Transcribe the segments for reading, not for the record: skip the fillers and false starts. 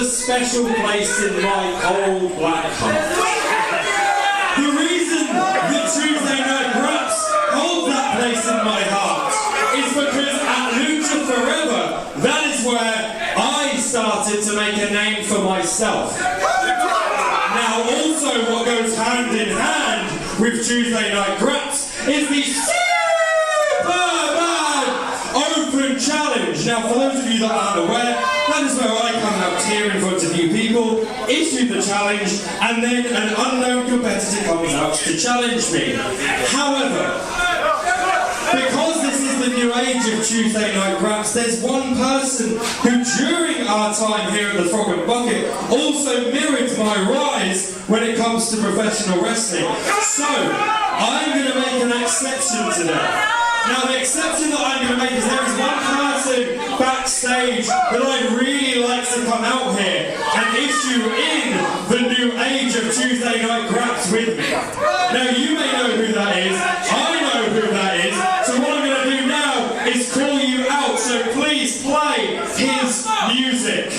special place in my cold black heart. The reason that Tuesday Night Graps holds that place in my heart is because at Lucha Forever, that is where I started to make a name for myself. Now also what goes hand in hand with Tuesday Night Graps is the Superbad Open Challenge. Now for those of you that aren't aware, that is where I come out here in front of you people, issue the challenge, and then an unknown competitor comes out to challenge me. However, because this is the new age of Tuesday Night Graps, there's one person who during our time here at the Frog and Bucket also mirrored my rise when it comes to professional wrestling. So, I'm going to make an exception today. Now the exception that I'm going to make is there is one person backstage that I'd really like to come out here and issue in the new age of Tuesday Night Graps with me. Now you may know who that is, I know who that is, so what I'm going to do now is call you out, so please play his music.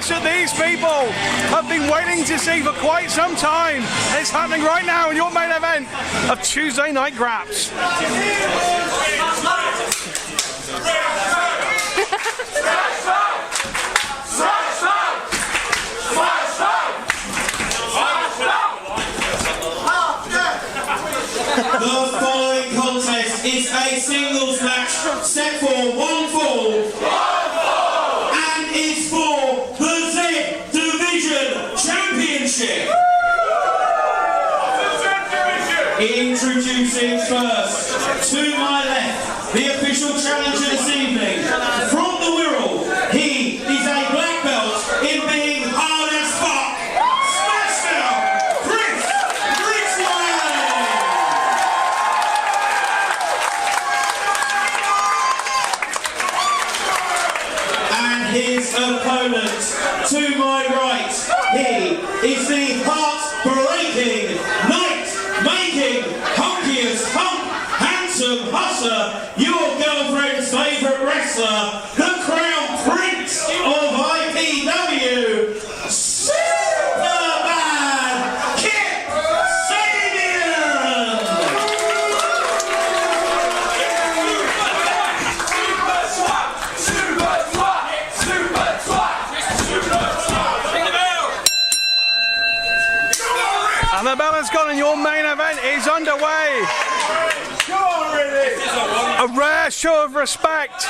That these people have been waiting to see for quite some time. It's happening right now in your main event of Tuesday Night Graps. The following contest is a singles match set for one fall. And it's for the Z Division Championship. Introducing first, to my left, the official challenger this evening. From the Wirral, he is a black belt in being hard as fuck. Smash Ridgeway! And his opponent, to my right, he is the heart-breaking, night-making, hunkiest hunk, handsome hustler, your girlfriend's favourite wrestler, the Crown Prince of IPW, Superbad KIP Sabian! And the bell has gone and your main event is underway. A rare show of respect.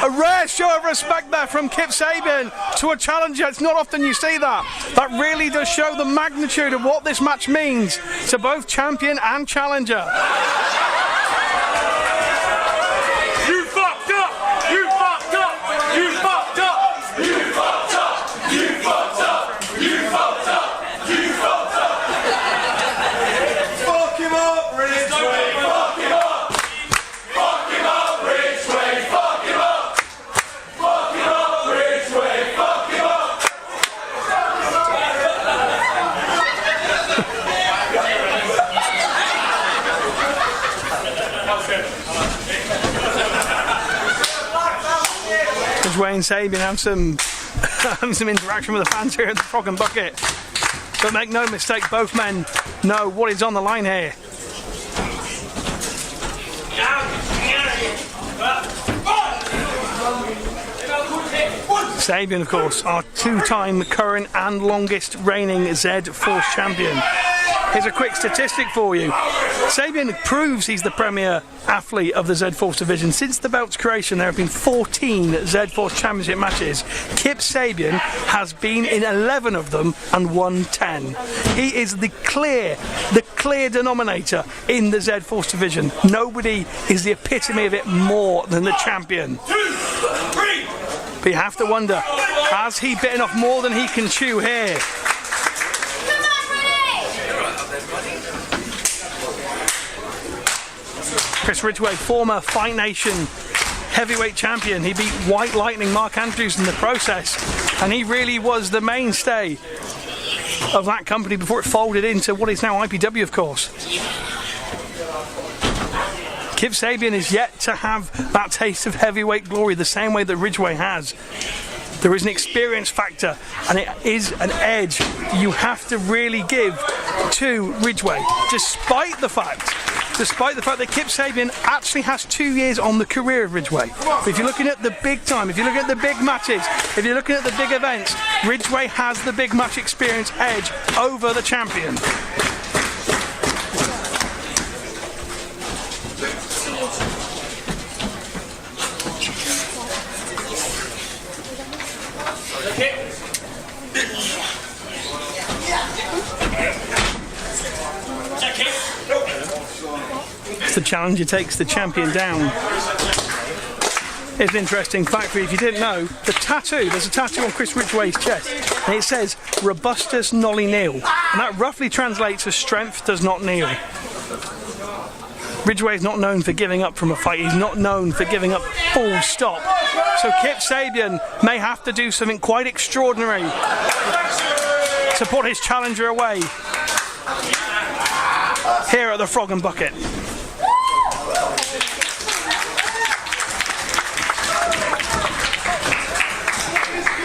A rare show of respect there from KIP Sabian to a challenger. It's not often you see that. That really does show the magnitude of what this match means to both champion and challenger. You fucked up! You fucked up! You fucked up! You fucked up! You fucked up! You fucked up! You fucked up! Fuck him up, Ridgeway! Fuck him up! Fuck him up, Ridgeway! Fuck him up! Fuck him up, Ridgeway! Fuck him up! Ridgeway and Sabian have some interaction with the fans here at the Frog and Bucket. But make no mistake, both men know what is on the line here. Sabian, of course, our two-time current and longest reigning Z-Force champion. Here's a quick statistic for you. Sabian proves he's the premier athlete of the Z-Force division. Since the belt's creation, there have been 14 Z-Force championship matches. KIP Sabian has been in 11 of them and won 10. He is the clear denominator in the Z-Force division. Nobody is the epitome of it more than the champion. But you have to wonder, has he bitten off more than he can chew here? Chris Ridgeway, former Fight Nation heavyweight champion. He beat White Lightning Mark Andrews in the process, and he really was the mainstay of that company before it folded into what is now IPW, of course. KIP Sabian is yet to have that taste of heavyweight glory the same way that Ridgeway has. There is an experience factor, and it is an edge you have to really give to Ridgeway, despite the fact that KIP Sabian actually has 2 years on the career of Ridgeway. But if you're looking at the big time, if you're looking at the big matches, if you're looking at the big events, Ridgeway has the big match experience edge over the champion. The challenger takes the champion down. Here's an interesting fact for you if you didn't know. There's a tattoo on Chris Ridgeway's chest, and it says Robustus nolly kneel, and that roughly translates as strength does not kneel. Ridgeway is not known for giving up from a fight. He's not known for giving up full stop. So KIP Sabian may have to do something quite extraordinary to put his challenger away here at the Frog and Bucket.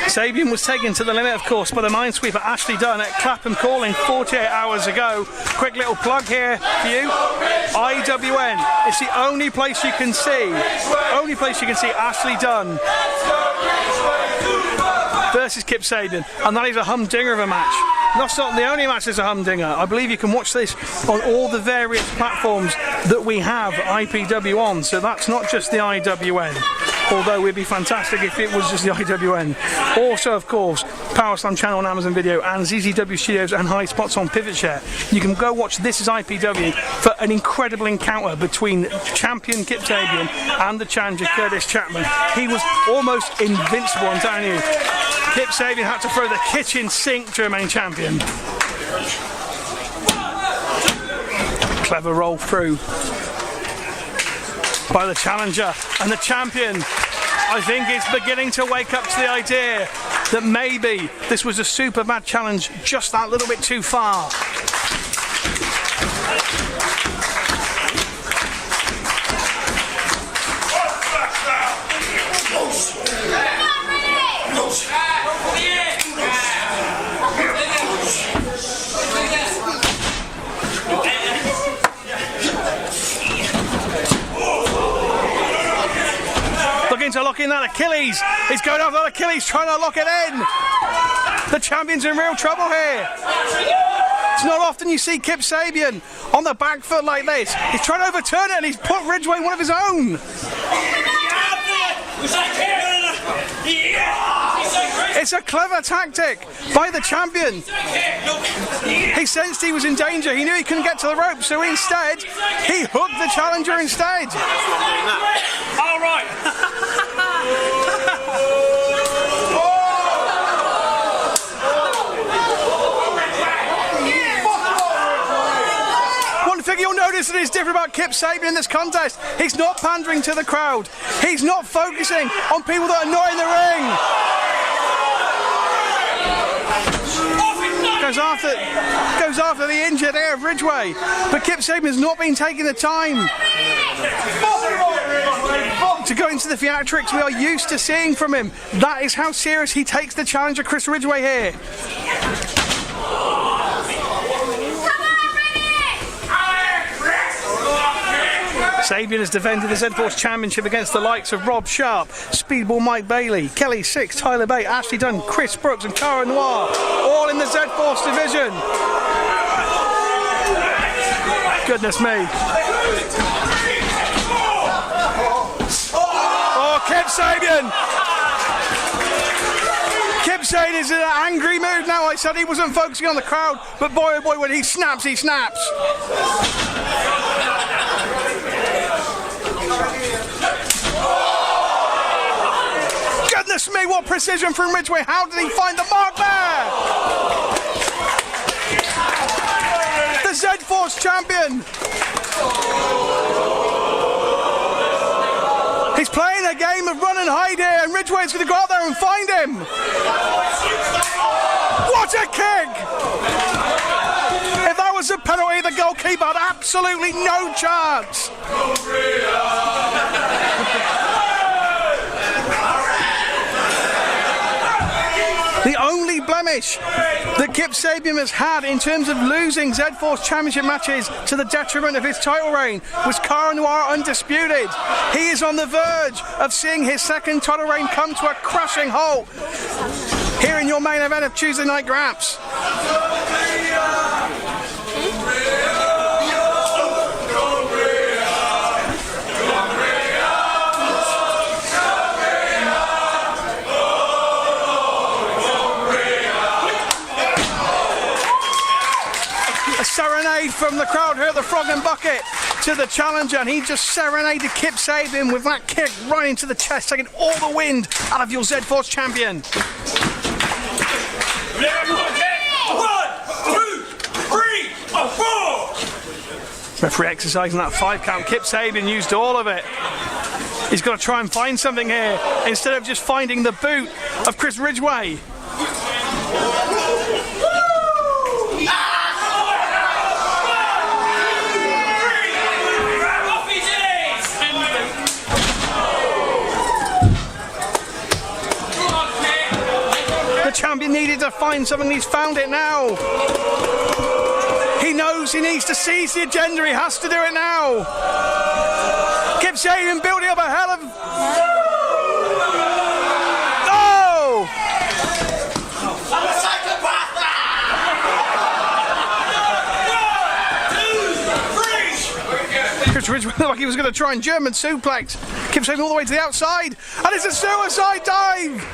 Sabian was taken to the limit, of course, by the minesweeper Ashley Dunn at Clapham Calling 48 hours ago. Quick little plug here for you. IWN. It's the only place you can see Ashley Dunn versus KIP Sabian, and that is a humdinger of a match. That's not the only match that's a humdinger. I believe you can watch this on all the various platforms that we have IPW on, so that's not just the IWN. Although it'd be fantastic if it was just the IWN. Also, of course, Power Slam channel on Amazon Video and ZZW Studios and High Spots on Pivot Share. You can go watch This Is IPW for an incredible encounter between champion KIP Sabian and the challenger Curtis Chapman. He was almost invincible, I'm telling you. KIP Sabian had to throw the kitchen sink to remain champion. Clever roll through by the challenger, and the champion, I think, is beginning to wake up to the idea that maybe this was a Superbad challenge just that little bit too far. To lock in that Achilles. He's going after that Achilles, trying to lock it in. The champion's in real trouble here. It's not often you see KIP Sabian on the back foot like this. He's trying to overturn it, and he's put Ridgeway one of his own. It's a clever tactic by the champion. He sensed he was in danger. He knew he couldn't get to the rope, so instead he hooked the challenger instead. All right. One thing you'll notice that is different about KIP Sabian in this contest, he's not pandering to the crowd. He's not focusing on people that are not in the ring. Goes after the injured air of Ridgeway, but KIP Sabian's not been taking the time to go into the theatrics we are used to seeing from him. That is how serious he takes the challenger Chris Ridgeway here. Sabian has defended the Z-Force Championship against the likes of Rob Sharp, Speedball Mike Bailey, Kelly Six, Tyler Bate, Ashley Dunn, Chris Brooks and Cara Noir, all in the Z-Force division. Goodness me. Oh, KIP Sabian! KIP Sabian is in an angry mood now. I said he wasn't focusing on the crowd, but boy oh boy, when he snaps, he snaps. Goodness me, what precision from Ridgeway. How did he find the mark there? The Z-Force champion. He's playing a game of run and hide here, and Ridgeway's going to go out there and find him. What a kick! If that was a penalty, the goal kick Superbad, absolutely no chance. The only blemish that KIP Sabian has had in terms of losing Z-Force Championship matches to the detriment of his title reign was Cara Noir Undisputed. He is on the verge of seeing his second title reign come to a crashing halt here in your main event of Tuesday Night Graps. A serenade from the crowd here at the Frog and Bucket to the challenger, and he just serenaded KIP Sabian with that kick right into the chest, taking all the wind out of your Z-Force champion. 1, 2, 3, 4. Referee exercising that 5 count. KIP Sabian used all of it. He's got to try and find something here instead of just finding the boot of Chris Ridgeway. The champion needed to find something, he's found it now. He knows he needs to seize the agenda, he has to do it now. KIP Sabian building up a hell of... Oh! Chris Ridgeway looked like he was going to try and German suplex. KIP Sabian all the way to the outside, and it's a suicide dive!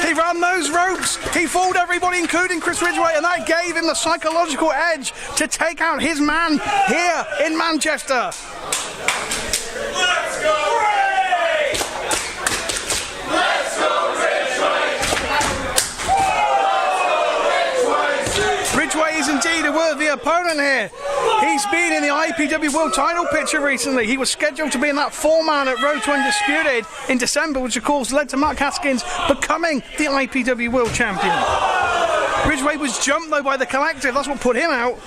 He ran those ropes, he fooled everybody including Chris Ridgeway, and that gave him the psychological edge to take out his man here in Manchester. Let's go, Ray! Let's go, Ridgeway! Ridgeway is indeed a worthy opponent here. He's been in the IPW World title picture recently. He was scheduled to be in that 4-man at Road to Undisputed in December, which of course led to Mark Haskins becoming the IPW World Champion. Ridgeway was jumped though by the Collective, that's what put him out.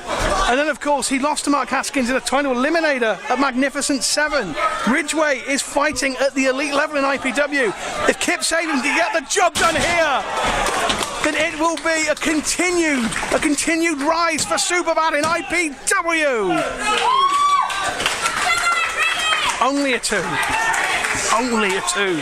And then of course he lost to Mark Haskins in a title eliminator at Magnificent 7. Ridgeway is fighting at the elite level in IPW. If KIP Sabian can get the job done here, then it will be a continued rise for Superbad in IPW. Only a 2. Only a 2.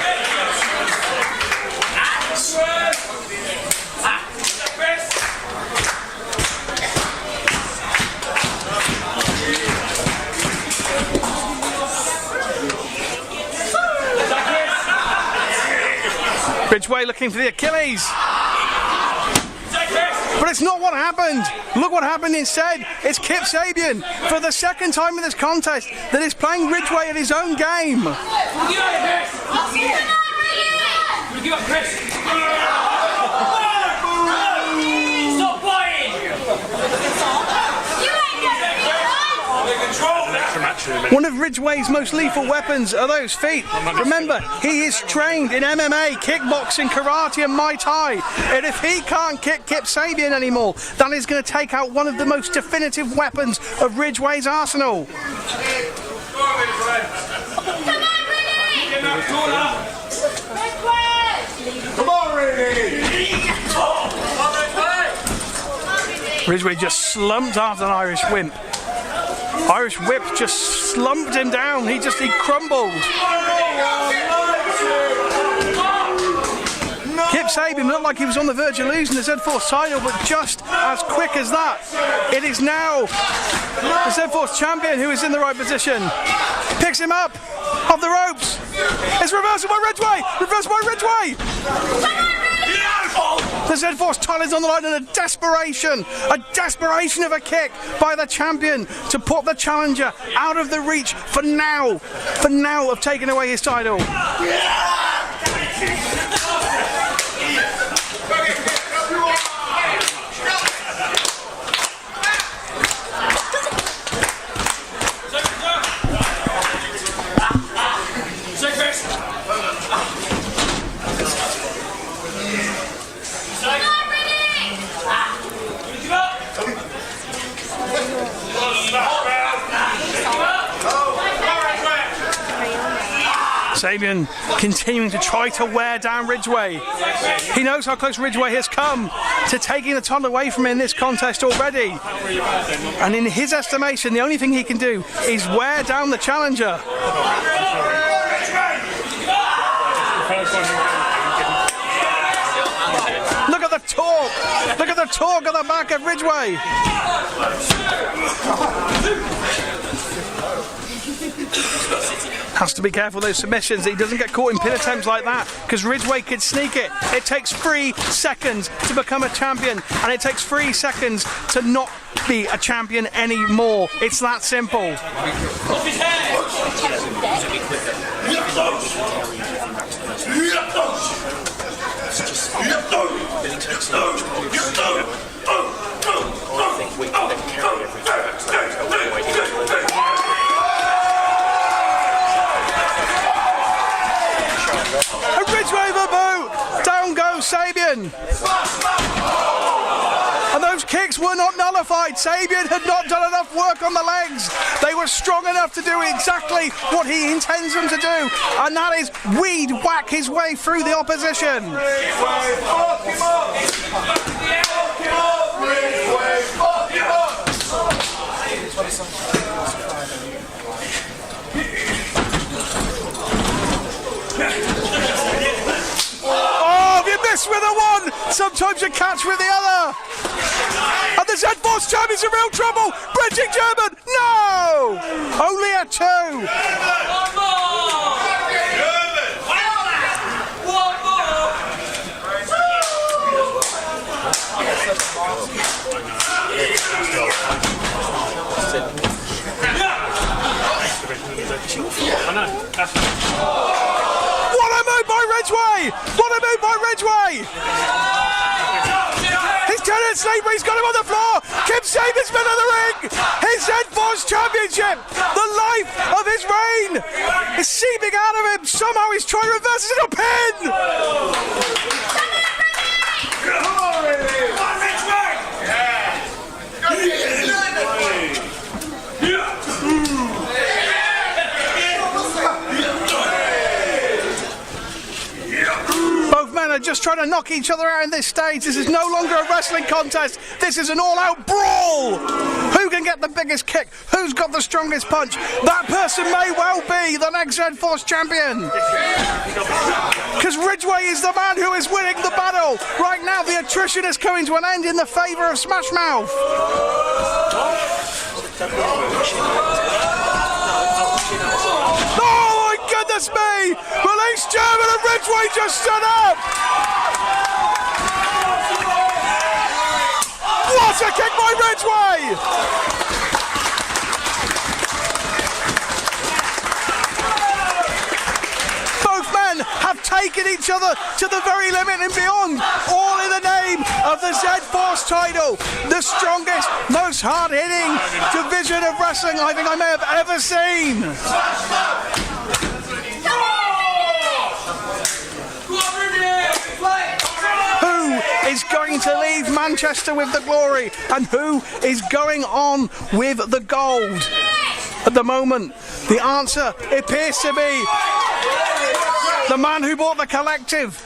Ridgeway looking for the Achilles. But it's not what happened. Look what happened instead. It's KIP Sabian, for the second time in this contest, that is playing Ridgeway at his own game. Stop biting! One of Ridgeway's most lethal weapons are those feet. Remember, he is trained in MMA, kickboxing, karate and Muay Thai. And if he can't kick KIP Sabian anymore, that is going to take out one of the most definitive weapons of Ridgeway's arsenal. Come on, Ridgeway! Ridgeway just slumped after an Irish Whip. Irish Whip just slumped him down. He crumbled. KIP Sabian looked like he was on the verge of losing the Z-Force title, but just as quick as that, it is now the Z-Force champion who is in the right position. Picks him up off the ropes. It's reversal by Ridgeway. Reversal by Ridgeway. The Z-Force title is on the line, and a desperation of a kick by the champion to put the challenger out of the reach for now of taking away his title. Sabian continuing to try to wear down Ridgeway. He knows how close Ridgeway has come to taking the title away from him in this contest already. And in his estimation, the only thing he can do is wear down the challenger. Look at the torque! Look at the torque at the back of Ridgeway! Has to be careful those submissions. He doesn't get caught in pin attempts like that, because Ridgeway could sneak it. It takes 3 seconds to become a champion, and it takes 3 seconds to not be a champion anymore. It's that simple. Ridgeway the boot! Down goes Sabian! And those kicks were not nullified. Sabian had not done enough work on the legs. They were strong enough to do exactly what he intends them to do, and that is weed whack his way through the opposition. With a one, sometimes you catch with the other. And the Z-Force Champion's in real trouble. Bridging German, no! Only a 2. What a move by Ridgeway! What a move by Ridgeway! He's turned it sleeper, he's got him on the floor! KIP Sabian's been in the ring! His Z-Force Championship! The life of his reign! Is seeping out of him! Somehow he's trying to reverse it into a pin! Just trying to knock each other out in this stage. This is no longer a wrestling contest. This is an all-out brawl. Who can get the biggest kick? Who's got the strongest punch? That person may well be the next Z-Force champion. Because Ridgeway is the man who is winning the battle. Right now, the attrition is coming to an end in the favour of Smash Mouth. Goodness me! Release German and Ridgeway just stood up! What a kick by Ridgeway! Both men have taken each other to the very limit and beyond, all in the name of the Z-Force title, the strongest, most hard-hitting division of wrestling I think I may have ever seen. Who is going to leave Manchester with the glory, and who is going on with the gold? At the moment, the answer appears to be the man who bought the collective,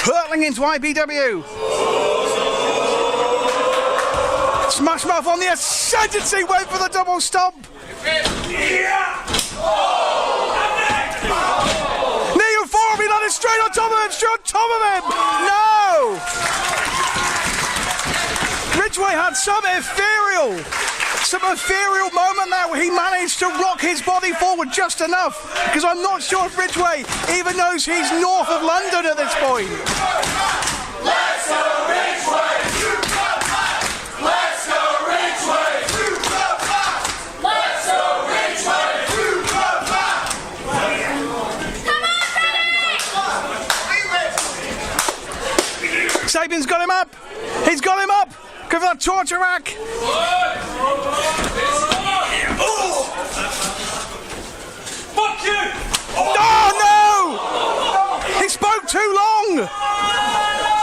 hurtling into IPW. Smash Mouth on the ascendancy, went for the double stomp. He landed straight on top of him, straight on top of him! No! Ridgeway had some ethereal moment there where he managed to rock his body forward just enough, because I'm not sure if Ridgeway even knows he's north of London at this point. Let's go Ridgeway! Let's go Ridgeway! Let's go Ridgeway! Sabian's got him up. He's got him up. Go for that torture rack. Fuck you! Oh no! He spoke too long.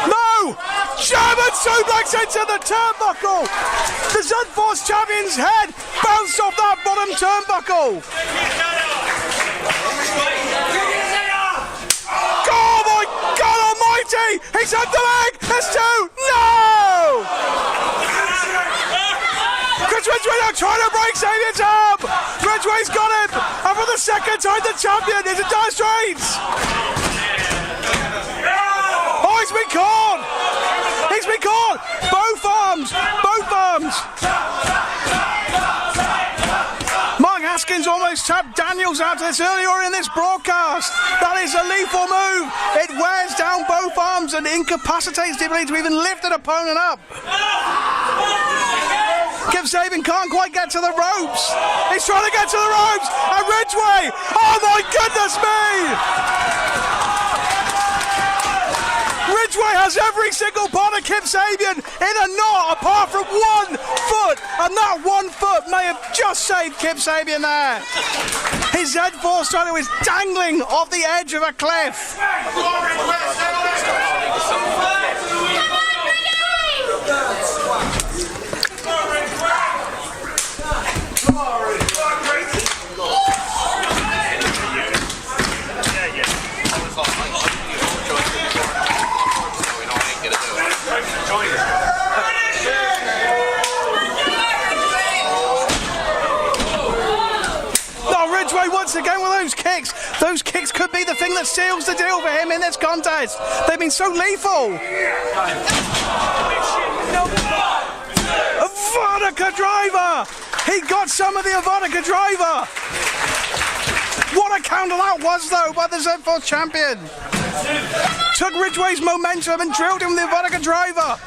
No! German suplex into the turnbuckle. The Z-Force champion's head bounced off that bottom turnbuckle. DDT! He's up the leg! That's 2! No! Chris Ridgeway now trying to break Sabian's arm! Ridgeway's got him! And for the second time, the champion is in dire straits! Oh, he's been caught! He's been caught! Both arms! Both arms! Mark Haskins almost tapped Daniels out of this earlier in this broadcast. That is a lethal move. It wears down both arms and incapacitates the ability to even lift an opponent up. KIP Sabian can't quite get to the ropes. He's trying to get to the ropes. And Ridgeway. Oh my goodness me! Ridgeway has every single part of KIP Sabian in a knot apart from 1 foot. And that 1 foot may have just saved KIP Sabian there. His Z-Force title is dangling off the edge of a cliff. Once again with those kicks. Those kicks could be the thing that seals the deal for him in this contest. They've been so lethal. Vodka driver! He got some of the vodka driver. What a counter that was though by the Z-Force champion. Took Ridgeway's momentum and drilled him with the vodka driver.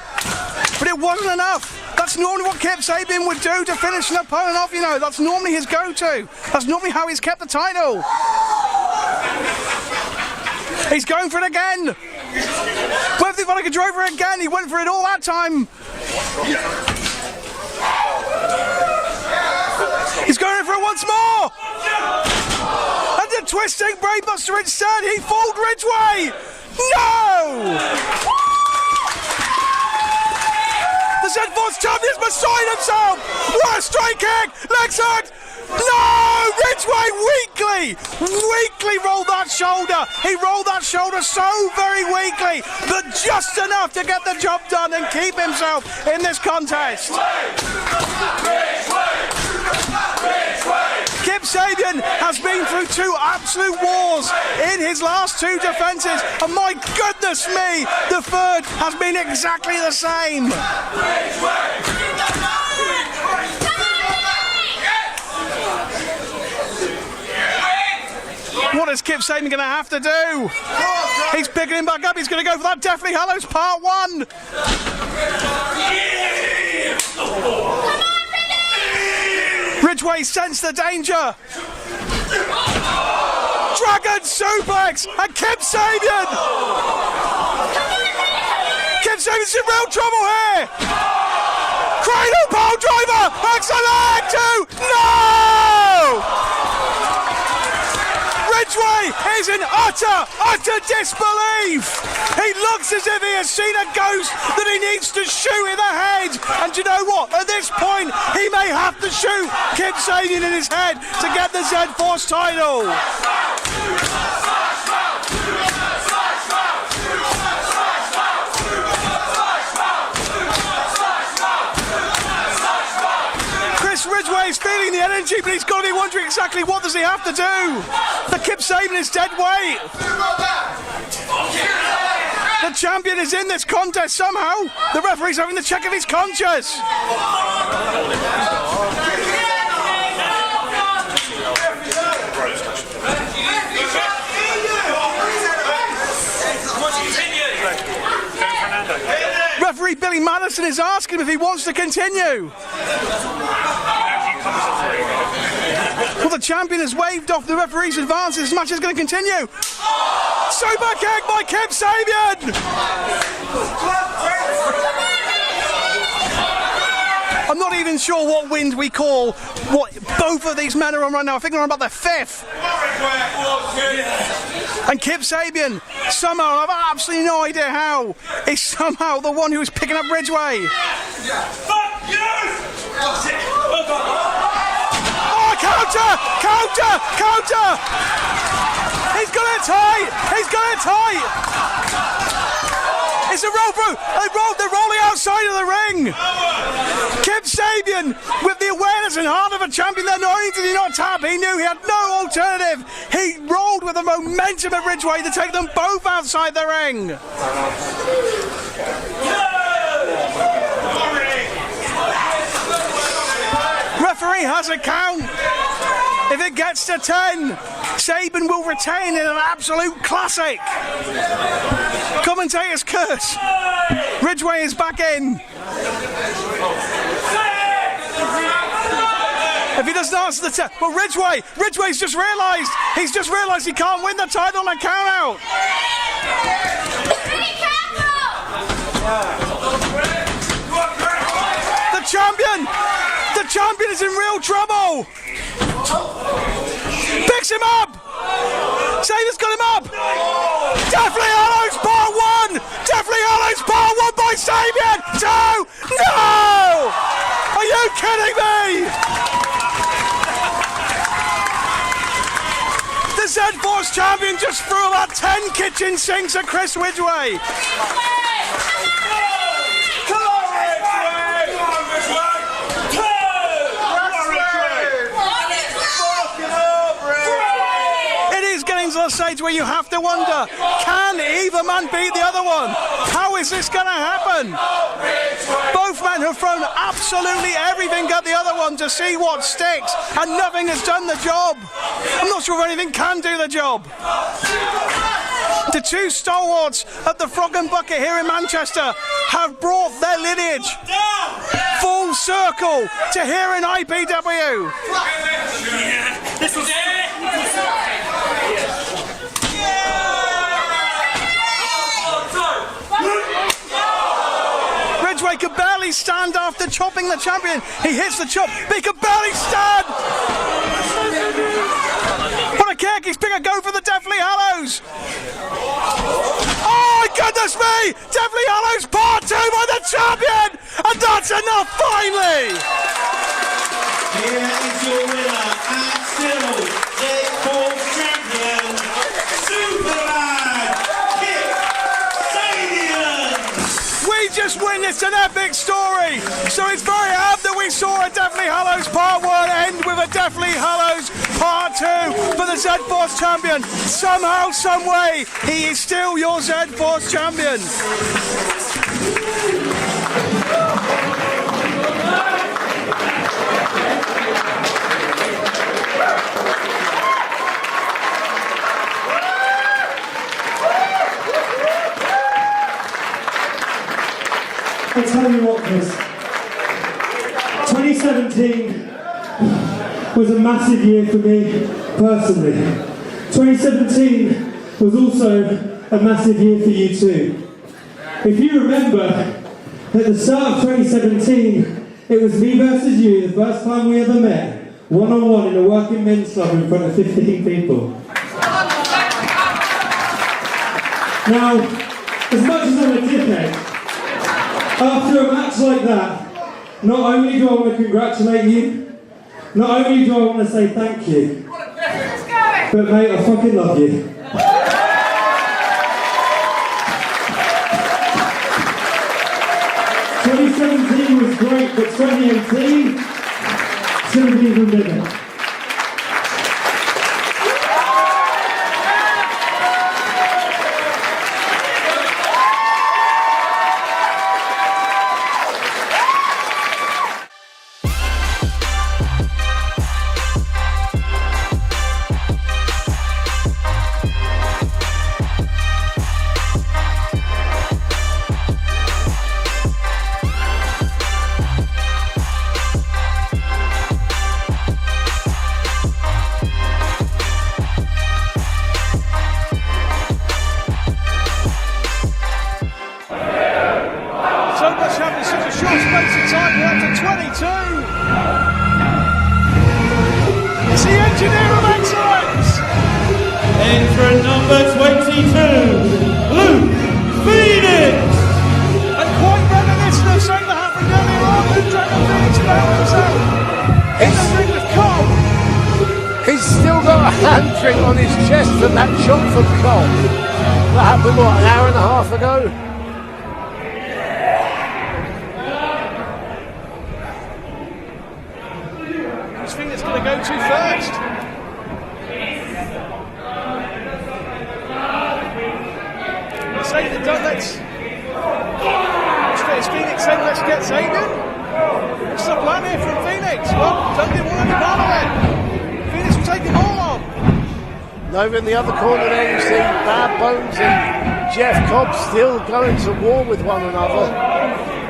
But it wasn't enough. That's normally what KIP Sabian would do to finish an opponent off, you know. That's normally his go-to. That's normally how he's kept the title. He's going for it again. With the vodka driver again. He went for it all that time. He's going for it once more. And the twisting brainbuster instead. He fooled Ridgeway. No! The Z-Force champion's beside himself! What a straight kick! Legs hurt! No! Ridgeway weakly rolled that shoulder. He rolled that shoulder so very weakly, but just enough to get the job done and keep himself in this contest. KIP Sabian has been through 2 absolute wars in his last 2 defences, and my goodness me, the third has been exactly the same. What is KIP Sabian going to have to do? He's picking him back up. He's going to go for that Deathly Hallows Part 1. Ridgeway sensed the danger. Dragon suplex and KIP Sabian. KIP Sabian's in real trouble here. Cradle pole driver. Excellent leg too. No! Ridgeway is in utter disbelief. He looks as if he has seen a ghost that he needs to shoot in the head. And you know what? At this point, he may have to shoot KIP Sabian in his head to get the Z-Force title. Ridgeway is feeling the energy, but he's got to be wondering exactly what does he have to do. The KIP Sabian is dead weight. The champion is in this contest somehow. The referee's having to check if he's conscious. Referee Billy Madison is asking him if he wants to continue. Well, the champion has waved off the referee's advance. This match is going to continue. Super kick by KIP Sabian. I'm not even sure what wind we call what both of these men are on right now. I think they're on about their 5th. And KIP Sabian, somehow, I've absolutely no idea how, is somehow the one who is picking up Ridgeway. Fuck you! Oh, counter! Counter! Counter! He's got it tight! He's got it tight! It's a roll through. They're rolling outside of the ring. KIP Sabian, with the awareness and heart of a champion, that not only did he not tap, he knew he had no alternative. He rolled with the momentum of Ridgeway to take them both outside the ring. Referee has a count. If it gets to 10, Sabian will retain in an absolute classic. Commentator's curse. Ridgeway is back in. If he doesn't answer the tap, well, Ridgeway's just realised. He's just realised he can't win the title on a count out. The champion is in real trouble. Picks him up. Sabian's got him up. Deathly Hallows Part 1. Deathly Hallows Part 1 by Sabian. 2. No! Are you kidding me? The Z-Force champion just threw about 10 kitchen sinks at Chris Ridgeway. To the stage where you have to wonder, can either man beat the other one? How is this going to happen? Both men have thrown absolutely everything at the other one to see what sticks, and nothing has done the job. I'm not sure if anything can do the job. The two stalwarts of the Frog and Bucket here in Manchester have brought their lineage full circle to here in IPW. This was Ridgeway could barely stand after chopping the champion. He hits the chop, but he could barely stand. What a kick! He's bigger go for the Deathly Hallows. Oh my goodness me! Deathly Hallows Part 2 by the champion, and that's enough finally. Here is your winner and still Z-Force champion, Superbad, KIP Sabian. We just witnessed an epic story, so it's very apt that we saw a Deathly Hallows Part 1 end with a Deathly Hallows Part 2 for the Z-Force champion. Somehow, some way, he is still your Z-Force champion. I'll tell you what, Chris. 2017 was a massive year for me, personally. 2017 was also a massive year for you too. If you remember, at the start of 2017, it was me versus you, the first time we ever met, one-on-one in a working men's club in front of 15 people. Now, as much as I'm a dickhead, after a match like that, not only do I want to congratulate you, not only do I want to say thank you, but mate, I fucking love you. 2017 was great, but 2018 is going to be even bigger. Entrant number 22, Luke Phoenix! And quite reminiscent of something that happened earlier on when Dragon Phoenix found himself in the ring with Cole. He's still got a handprint on his chest from that shot from Cole. That happened, what, an hour and a half ago? going to go to first? Let's Phoenix saying let's get Sabian. What's the plan here from Phoenix? Well, don't get one part of it. Phoenix will take them all on. And over in the other corner there you see Bad Bones and Jeff Cobb still going to war with one another.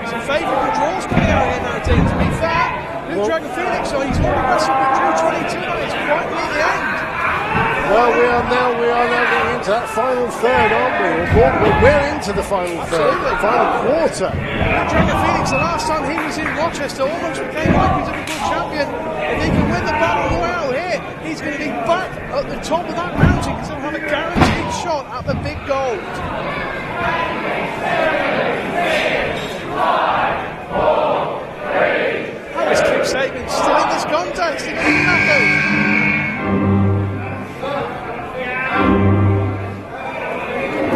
Some favourable draws coming out here now, team. To be fair, Blue Dragon Phoenix, so he's already wrestled with Drew 22 and it's quite near the end. Well, we are now getting into that final third, aren't we? We're into the final third, final quarter. Blue Dragon Phoenix, the last time he was in Rochester, almost became IPW World Champion. If he can win the Battle Royale here, he's going to be back at the top of that mountain because he'll have a guaranteed shot at the big gold. 5, 4, 3. How is KIP Sabian still in this contest?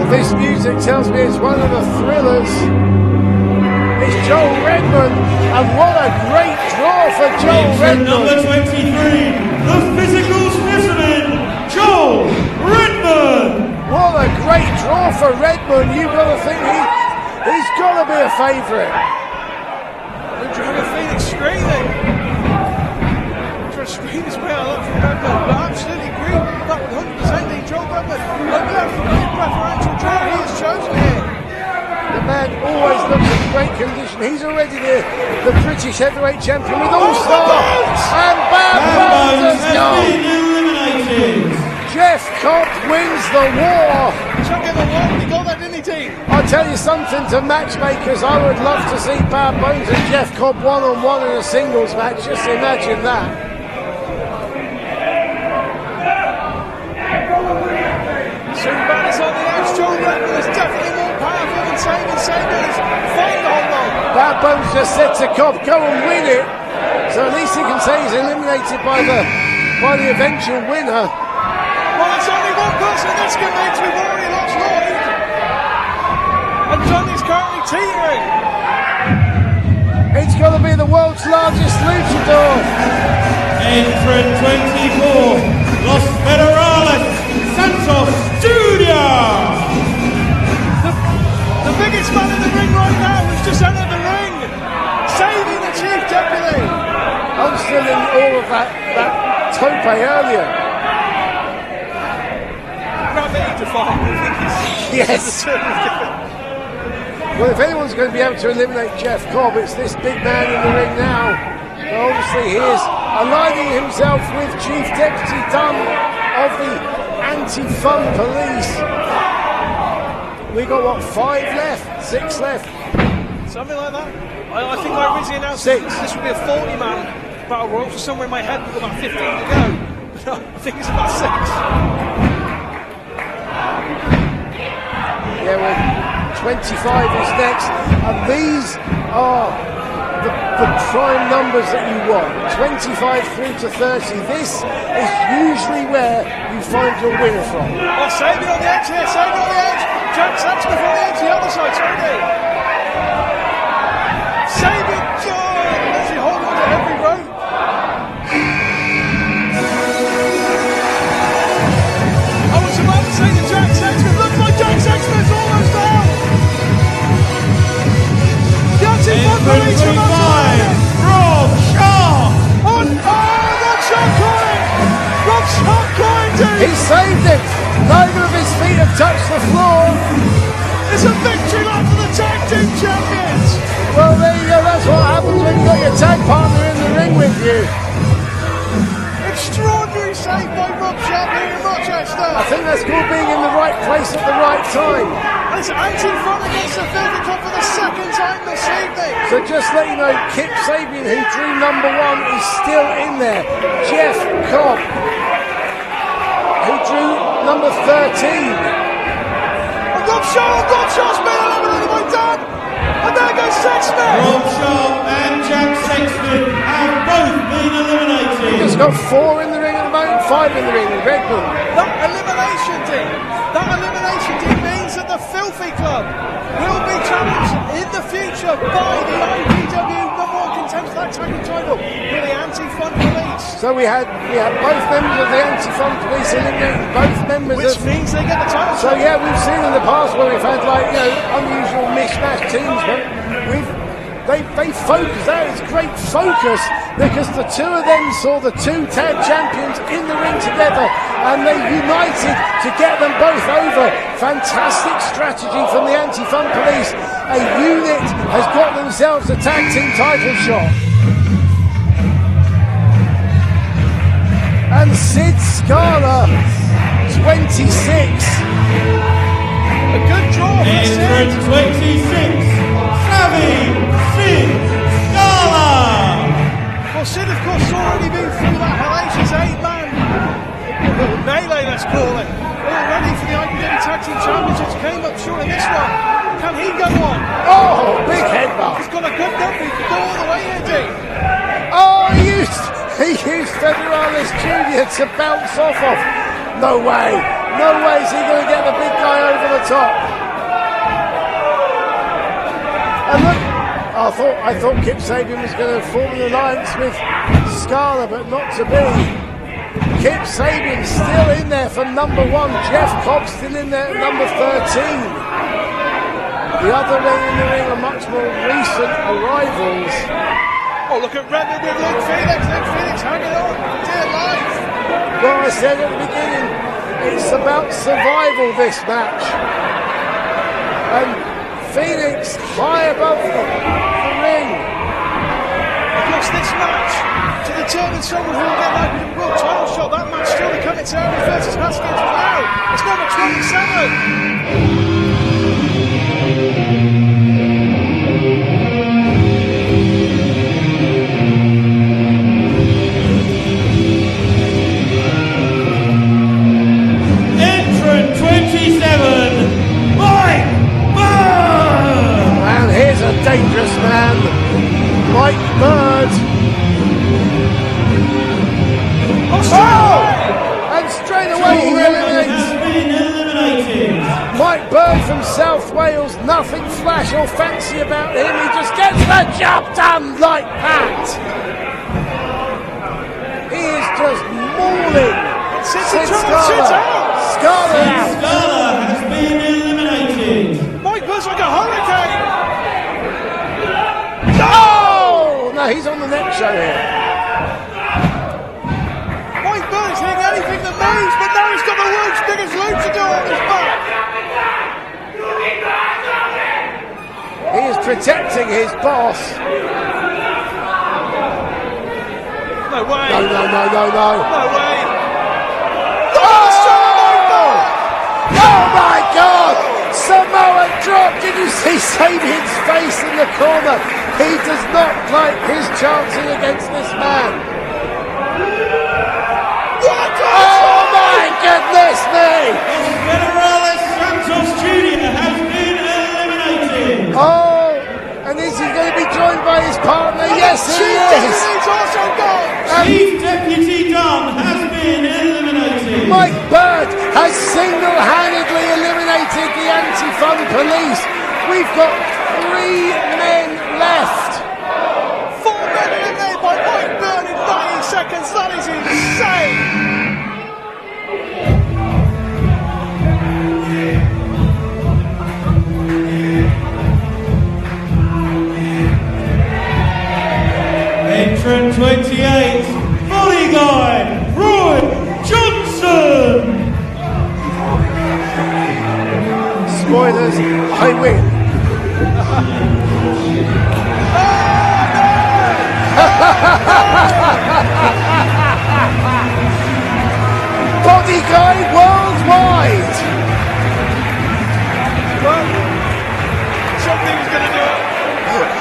This music tells me it's one of the thrillers. It's Joel Redmond, and what a great draw for Joel Redmond. Number 23, the physical specimen, Joel Redmond. What a great draw for Redmond. You've got to think he's got to be a favourite. Blue Dragon Phoenix screaming. Trying to scream his way out from Redmond, but absolutely agree that 100% Joel Redmond. Look at the preferential draw he has chosen here. The man always looks in great condition. He's already the British heavyweight champion with All-Star. And Bad Bones has gone. Jeff Cobb wins the war. Champion of the world, he got that, didn't he, team? I'll tell you something to matchmakers. I would love to see Bad Bones and Jeff Cobb one-on-one in a singles match. Just imagine that. Superbad is on the edge. Joel Redmond is definitely more powerful than Sabian. Sabian is fighting the whole lot. Bad Bones just said to Cobb, go and win it. So at least he can say he's eliminated by the eventual winner. Well, it's only one person in this commit. We've already lost Lloyd. And Johnny's currently teetering. It's got to be the world's largest luchador. Entrant 24, Los Federales, Santos Jr. The biggest man in the ring right now has just entered the ring. Saving the Chief Deputy. I'm still in all of that tope earlier. Gravity defying. Yes. Well, if anyone's going to be able to eliminate Jeff Cobb, it's this big man in the ring now. But obviously he is aligning himself with Chief Deputy Dunn of the Anti-Fun Police. We got what, 5 left? 6 left? Something like that. I think I originally announced 6. This would be a 40-man battle royal, so somewhere in my head we've got about 15 to go. I think it's about 6. Yeah, well, 25 is next, and these are the prime numbers that you want. 25 through to 30. This is usually where you find your winner from. Well, Sabian on the edge here, Sabian on the edge. Jack Sexsmith on the edge, the other side, sorry. Sabian, does he hold on to every rope? I was about to say to Jack Sexsmith, looks like Jack Sexsmith's almost down. The anti-fun police are about to win. Rob Shaw. Rob Shaw calling! Rob Shaw calling, dude! He saved it! Neither of his feet have touched the floor. It's a victory lap for the tag team champions! Well, there you go. That's what happens when you've got your tag partner in the ring with you. Extraordinary save by Rob Shaw here in Rochester! I think that's called being in the right place at the right time. And it's anti-fun against the Filthy Club for the second time this evening! So just let you know, KIP Sabian, who drew number 1, is still in there. Jeff Cobb, who drew number 13. Rob Shaw's been eliminated by Dan! And there goes Sexsmith! Rob Shaw and Jack Sexsmith have both been eliminated. He's got 4 in the ring at the moment, 5 in the ring with Redmond. That elimination team means that the Filthy Club will be challenged in the future by the IPW #1 contender for that tag title with the Anti-Fun Police. So we had both members of the anti-fun police eliminating both members Which of... means they get the title. So yeah, we've seen in the past where we've had like, you know, unusual mishmash teams, but they focus. That is great focus because the two of them saw the two tag champions in the ring together and they united to get them both over. Fantastic strategy from the anti-fun police. A unit has got themselves a tag team title shot. And Sid Scala, 26. A good draw for Sid. 26, Sid Scala. Well, Sid, of course, has already been through that hellacious 8-man melee, let's call it. Already for the IPW Tag Team Championships, came up short in this one. Can he go on? Oh, big headbutt. He's got a good number. He can go all the way in, Dean. Oh, he used Federales Jr. to bounce off of. No way is he going to get the big guy over the top. And look, I thought Kip Sabian was going to form an alliance with Scala, but not to be. Kip Sabian still in there for number 1. Jeff Cobb still in there at number 13. The other men in the ring are much more recent arrivals. Oh, look at Redmond with Luke Felix. Luke Felix hanging on for dear life. Well, I said at the beginning, it's about survival, this match. And Felix high above the ring. Of course, this match to determine someone who will get that world title shot. That match still to come. It's Aaron versus Haskins now. It's number 27. Dangerous man, Mike Bird. Oh! And straight away he eliminates Mike Bird from South Wales. Nothing flash or fancy about him. He just gets the job done like that. He is just mauling Sid Scala. Scala has been eliminated. Mike Bird's like a hurricane. Oh! No, he's on the next show here. Mike Bird's hitting anything that moves, but now he's got the world's biggest luchador on his back. He is protecting his boss. No way. No. No way. Oh my God! Samoan drop! Did you see Sabian's face in the corner? He does not like his chances against this man. What? Oh my goodness me! Federales Santos Jr. has been eliminated. Oh, and is he going to be joined by his partner? Yes, he is. He's also gone. Chief Deputy Dunn has been eliminated. Mike Bird has single-handedly eliminated the anti-fun police. We've got 3 men left. 4 men eliminated by Mike Bird in 90 seconds. That is insane. Entrant 28, bodyguard Roy Johnson. Spoilers, I win. Body guy worldwide. Well, something's going to do it.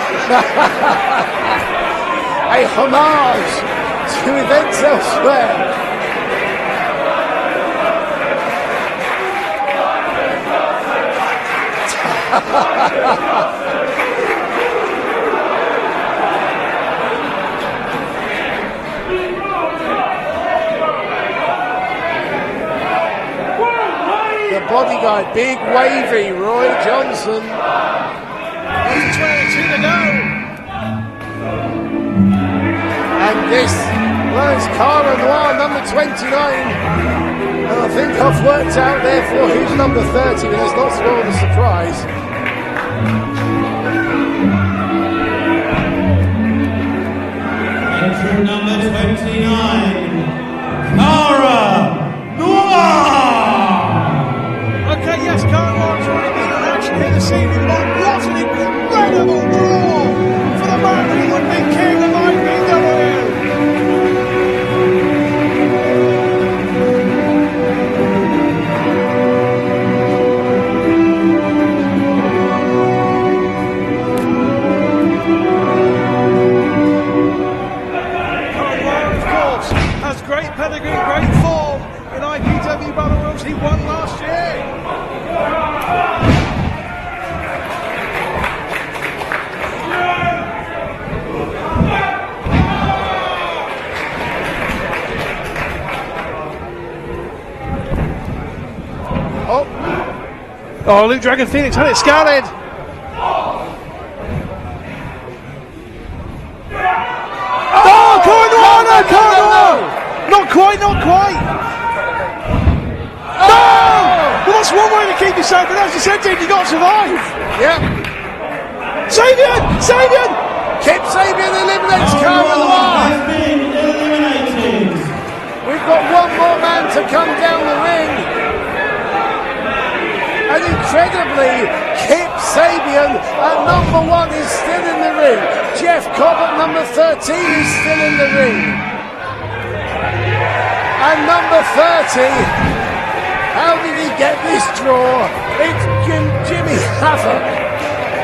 A homage to events elsewhere. The bodyguard, big wavy Roy Johnson. There's 22 to go. And this Well, it's Cara Noir, number 29. And I think I've worked out therefore who's number 30, but let's not spoil the surprise. Entrant number 29, Cara Noir! Okay, yes, Cara Noir's already been in action here this evening, but what an incredible draw for the man who would be king of IPW! Great pedigree, great form in IPW Battle Royals. He won last year. Oh, Luke Dragon Phoenix had it scouted. Oh, Corner! Not quite. No! Well, that's one way to keep yourself, but as you said, Dean, you've got to survive. Yep. Sabian! KIP Sabian eliminates Cara Noir. Has been eliminated. We've got one more man to come down the ring. And incredibly, KIP Sabian at number 1 is still in the ring. Jeff Cobb at number 13 is still in the ring. And number 30, how did he get this draw? It's Jimmy Havoc.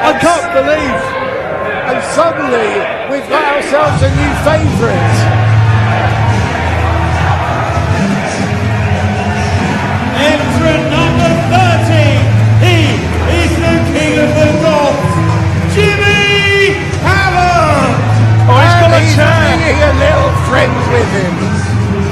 I can't believe. And suddenly, we've got ourselves a new favourite. Entrant number 30, he is the king of the north, Jimmy Havoc. Oh, he's got a He's chair. bringing a little friend with him.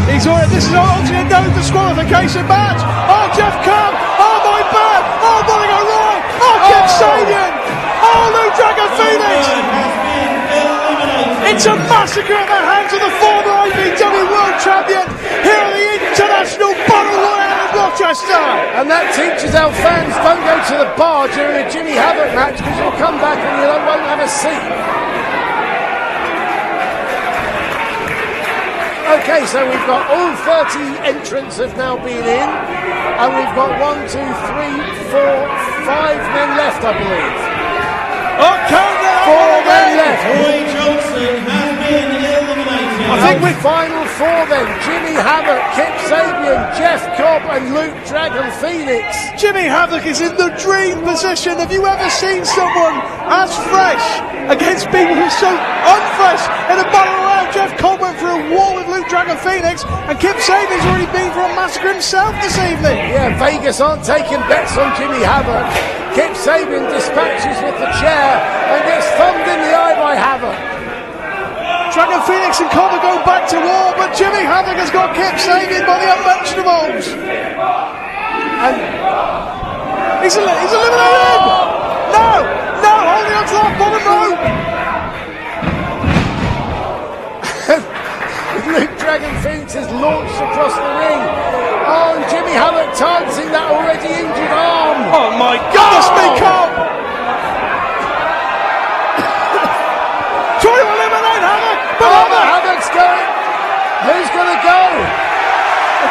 This is obviously a no disqualification match. Oh, Jeff Cobb. Oh, my bad. Oh, Monica Roy. Oh, KIP Sabian. Oh, Luke Dragon Phoenix. Has been eliminated. It's a massacre at the hands of the former IPW World Champion here at the International Battle Royale in Rochester. And that teaches our fans don't go to the bar during a Jimmy Havoc match because you'll come back and you won't have a seat. Okay, so we've got all 30 entrants have now been in, and we've got 1, 2, 3, 4, 5 men left, I believe. Oh, count that 4 men left. Roy Johnson has been eliminated. I think we Final 4 then, Jimmy Havoc, KIP Sabian, Jeff Cobb and Luke Dragon Phoenix. Jimmy Havoc is in the dream position. Have you ever seen someone as fresh against people who are so unfresh in a battle royale? Jeff Cobb went for a war with Luke Dragon Phoenix, and KIP Sabian's already been for a massacre himself this evening. Yeah, Vegas aren't taking bets on Jimmy Havoc. KIP Sabian dispatches with the chair and gets thumbed in the eye by Havoc. Dragon Phoenix and Cobb are going back to war, but Jimmy Havoc has got KIP Sabian by the unmentionables. And He's eliminated! No, holding on to that bottom rope. Luke Dragon Phoenix is launched across the ring. Oh, and Jimmy Havoc targeting that already injured arm. Oh my goodness me, Cobb! Trying to eliminate Havoc, but Havoc's going. Who's going to go?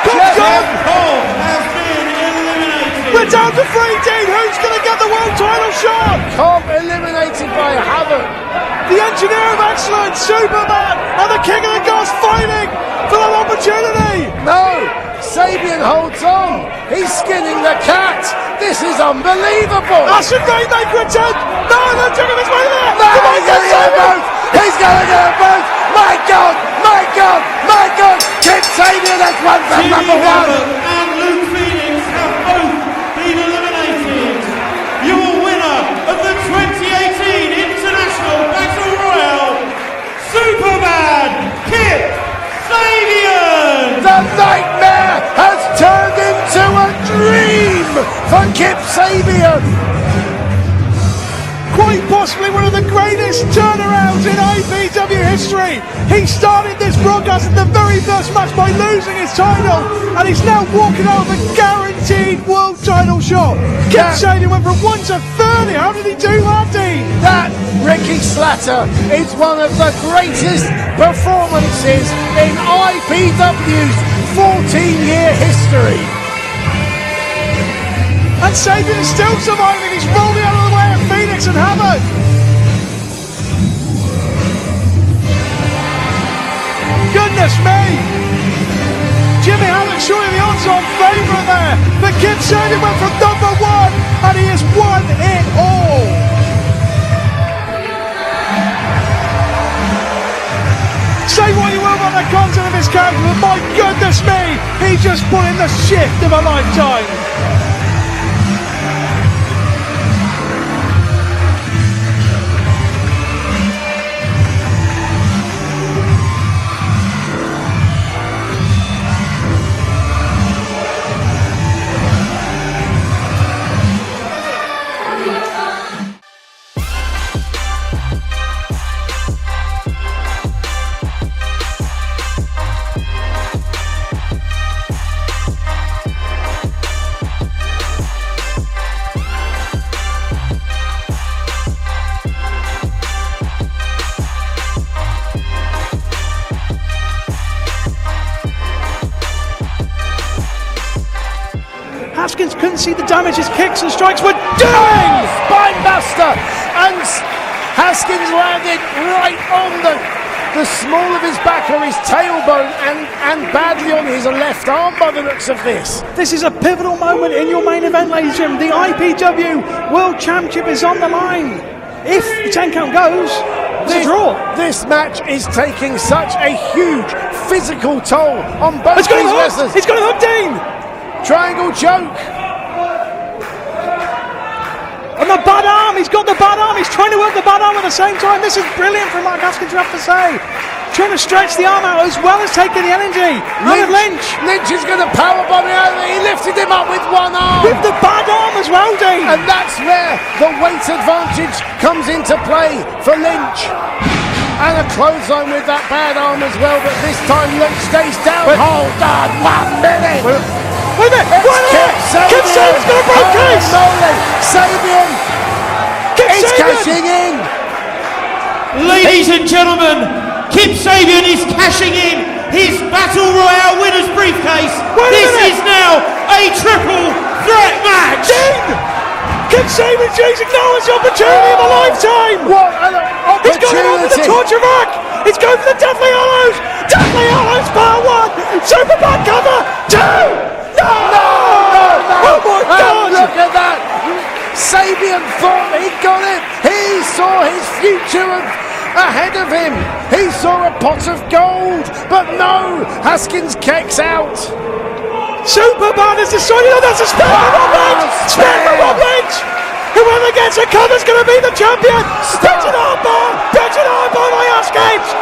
Cobb's gone! Cobb has been eliminated. We're down to 3, Dean. Who's going to get the world title shot? Cobb eliminated by Havoc. The engineer of excellence, Superbad, and the king of the gods fighting for that opportunity. No, Sabian holds on. He's skinning the cat. This is unbelievable. That's a rainmaker attempt. No, they're taking this way there. No, he's going to get them both. He's going to get them both. My God. KIP Sabian has won from Jimmy number 1. Havoc and Luke Phoenix have both been eliminated. Your winner of the 2018 International Battle Royale, Superbad, KIP Sabian. The nightmare has turned into a dream for KIP Sabian. quite possibly one of the greatest turnarounds in IPW history. He started this broadcast at the very first match by losing his title, and he's now walking out of a guaranteed world title shot. KIP Sabian went from 1 to 30. How did he do that, Dean? That, Ricky Slatter, is one of the greatest performances in IPW's 14-year history. And Sabian is still surviving. He's rolling out of the way of Phoenix and Havoc. Goodness me! Jimmy Havoc surely the odds-on favourite there. But KIP Sabian went from number 1 and he has won it all. Say what you will about the content of his character, but my goodness me, he just put in the shift of a lifetime. Haskins couldn't see the damage his kicks and strikes were doing! Spinebuster! And Haskins landed right on the small of his back or his tailbone and badly on his left arm by the looks of this. This is a pivotal moment in your main event, ladies and gentlemen. The IPW World Championship is on the line. If the 10 count goes, it's a draw. This match is taking such a huge physical toll on both these wrestlers. He's got a hook, Dean! Triangle choke. And the bad arm, he's got the bad arm, he's trying to work the bad arm at the same time. This is brilliant from Mark Haskins, you have to say. Trying to stretch the arm out as well as taking the energy. Lynch. Lynch is going to powerbomb him out. He lifted him up with one arm. With the bad arm as well, Dean. And that's where the weight advantage comes into play for Lynch. And a clothesline with that bad arm as well, but this time Lynch stays down. Hold on 1 minute. Wait a minute! KIP Sabian's got a briefcase! Sabian is cashing in! Ladies and gentlemen, KIP Sabian is cashing in his Battle Royale winner's briefcase. This is now a triple threat match! KIP Sabian seizing now as the opportunity of a lifetime! What an opportunity! He's going on for the torture rack! He's going for the Deathly Hallows! Deathly Hallows part 1! Superbad cover 2! No! Oh my God! Look at that! Sabian thought he got it. He saw his future ahead of him. He saw a pot of gold, but no! Haskins kicks out. Superbad has decided that's a spare for Rob Lynch! Spare for Rob Lynch! Whoever gets a cover's going to be the champion! Pigeon armbar! Pigeon armbar by Haskins!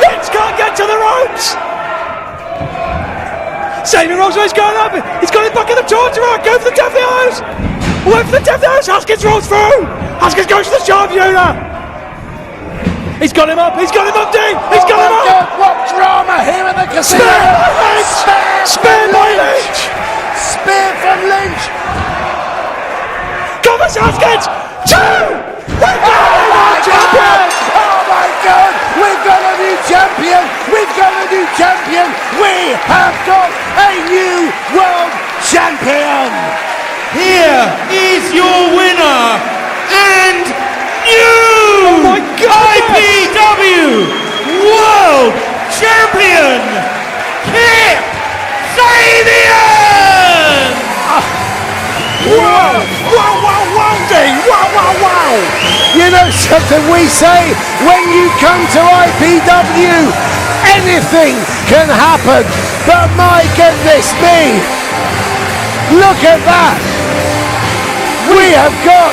Lynch can't get to the ropes! Sabian rolls away, he's going up, he's got it back in the torture rack, go for the Deathly Hallows! Away for the Deathly Hallows, Haskins rolls through! Haskins goes for the sharpshooter! He's got him up, Dean! He's got him up! God, what drama here at the casino! Spare by Lynch! Spear from Lynch! Covers Haskins! 2! We've got a new champion! Oh my God! We've got a new champion! We've got a new champion! We have got a new world champion! Here is your winner and new IPW World Champion, KIP Sabian! Wow, Dean! Wow! You know something we say when you come to IPW, anything can happen, but my goodness me, look at that! We have got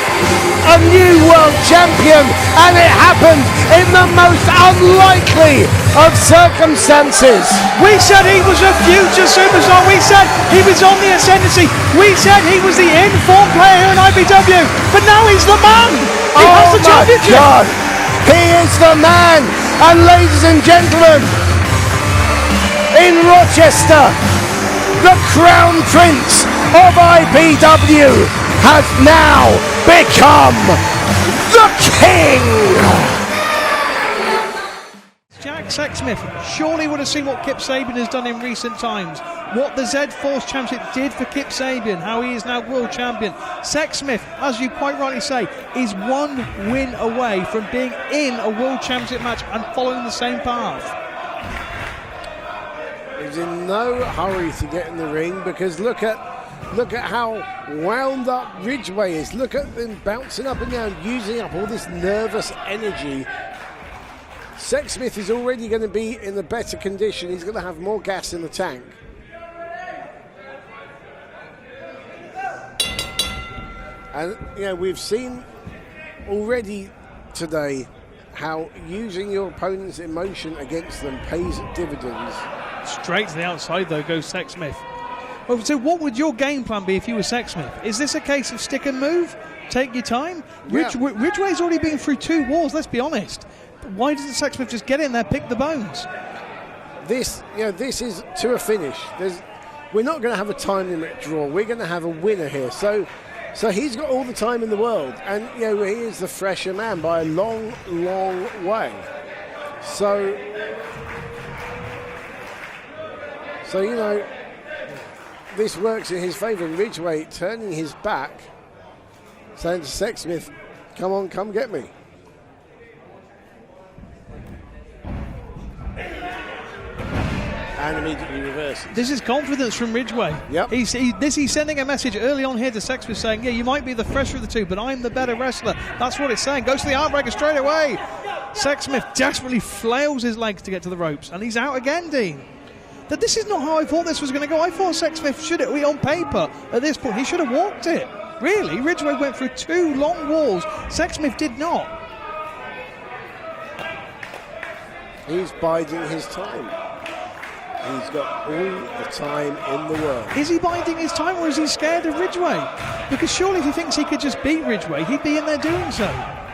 a new world champion, and it happened in the most unlikely of circumstances. We said he was a future superstar. We said he was on the ascendancy. We said he was the in-form player here in IBW. But now he's the man. He has the championship. God. He is the man. And ladies and gentlemen, in Rochester, the Crown Prince of IBW has now become the king. Jack Sexsmith surely would have seen what KIP SABIAN has done in recent times, what the Z-Force Championship did for KIP SABIAN, how he is now world champion. Sexsmith, as you quite rightly say, is one win away from being in a world championship match and following the same path. He's in no hurry to get in the ring, because look at how wound up Ridgeway is. Look at him bouncing up and down, using up all this nervous energy. Sexsmith is already going to be in a better condition. He's going to have more gas in the tank. And, you know, we've seen already today how using your opponent's emotion against them pays dividends. Straight to the outside, though, goes Sexsmith. Well, so what would your game plan be if you were Sexsmith? Is this a case of stick and move? Take your time? Yeah. Ridgeway's already been through 2 wars, let's be honest. Why doesn't Sexsmith just get in there, pick the bones? This is to a finish. We're not going to have a time limit draw. We're going to have a winner here. So he's got all the time in the world, and he is the fresher man by a long, long way. So this works in his favour. Ridgeway turning his back, saying to Sexsmith, "Come on, come get me." And immediately reverses. This is confidence from Ridgeway. Yep. He's sending a message early on here to Sexsmith saying, yeah, you might be the fresher of the two, but I'm the better wrestler. That's what it's saying. Goes to the armbreaker straight away. Sexsmith desperately flails his legs to get to the ropes, and he's out again, Dean. This is not how I thought this was going to go. I thought Sexsmith should have, on paper, at this point, he should have walked it. Really, Ridgeway went through 2 long walls. Sexsmith did not. He's biding his time. He's got all the time in the world. Is he biding his time, or is he scared of Ridgeway? Because surely if he thinks he could just beat Ridgeway, he'd be in there doing so.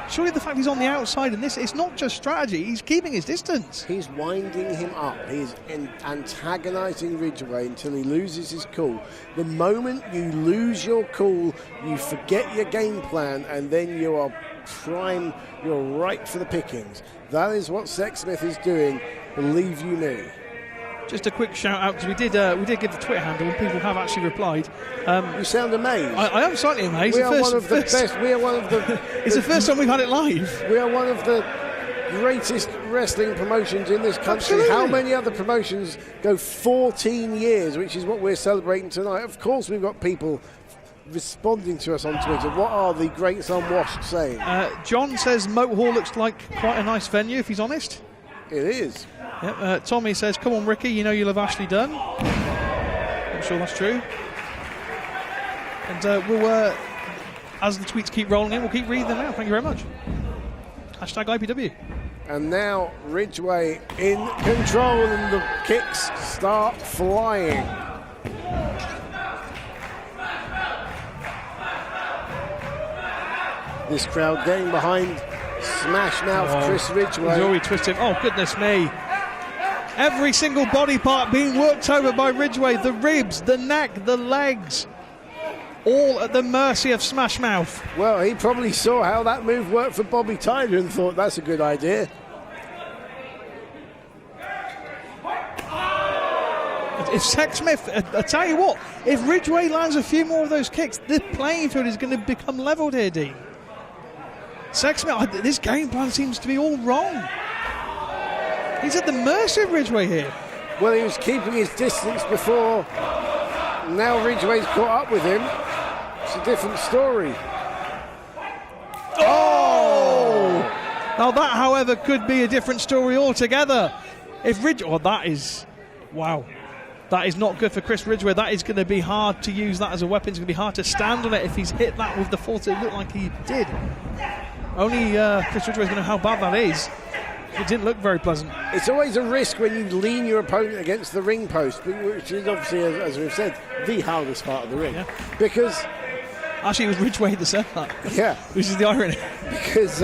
Surely the fact he's on the outside and this, it's not just strategy, he's keeping his distance. He's winding him up. He's antagonising Ridgeway until he loses his cool. The moment you lose your cool, you forget your game plan, and then you are prime, you're ripe for the pickings. That is what Sexsmith is doing, believe you me. Just a quick shout out, because we did give the Twitter handle and people have actually replied. You sound amazed. I am slightly amazed. We are one of the best. We are one of the. It's the first time we've had it live. We are one of the greatest wrestling promotions in this country. Absolutely. How many other promotions go 14 years, which is what we're celebrating tonight? Of course, we've got people responding to us on Twitter. What are the greats unwashed saying? John says Moat Hall looks like quite a nice venue, if he's honest. It is. Yep, Tommy says, come on, Ricky, you know you'll have Ashley Dunn. I'm sure that's true. And we'll, as the tweets keep rolling in, we'll keep reading them out. Thank you very much. Hashtag IPW. And now Ridgeway in control, and the kicks start flying. This crowd getting behind Smash Mouth Chris Ridgeway. He's already twisted. Oh, goodness me. Every single body part being worked over by Ridgeway. The ribs, the neck, the legs. All at the mercy of Smash Mouth. Well, he probably saw how that move worked for Bobby Tyler and thought that's a good idea. If Sexsmith, I tell you what, if Ridgeway lands a few more of those kicks, the playing field is going to become levelled here, Dean. Sexsmith, this game plan seems to be all wrong. He's at the mercy of Ridgeway here. Well, he was keeping his distance before. Now Ridgeway's caught up with him. It's a different story. Oh! Now that, however, could be a different story altogether. If Ridgeway, that is, wow. That is not good for Chris Ridgeway. That is going to be hard to use that as a weapon. It's going to be hard to stand on it if he's hit that with the force. It looked like he did. Only Chris Ridgeway is going to know how bad that is. It didn't look very pleasant. It's always a risk when you lean your opponent against the ring post, which is obviously, as we've said, the hardest part of the ring. Yeah. Because... Actually, it was Ridgeway that said that. Yeah. Which is the irony. Because,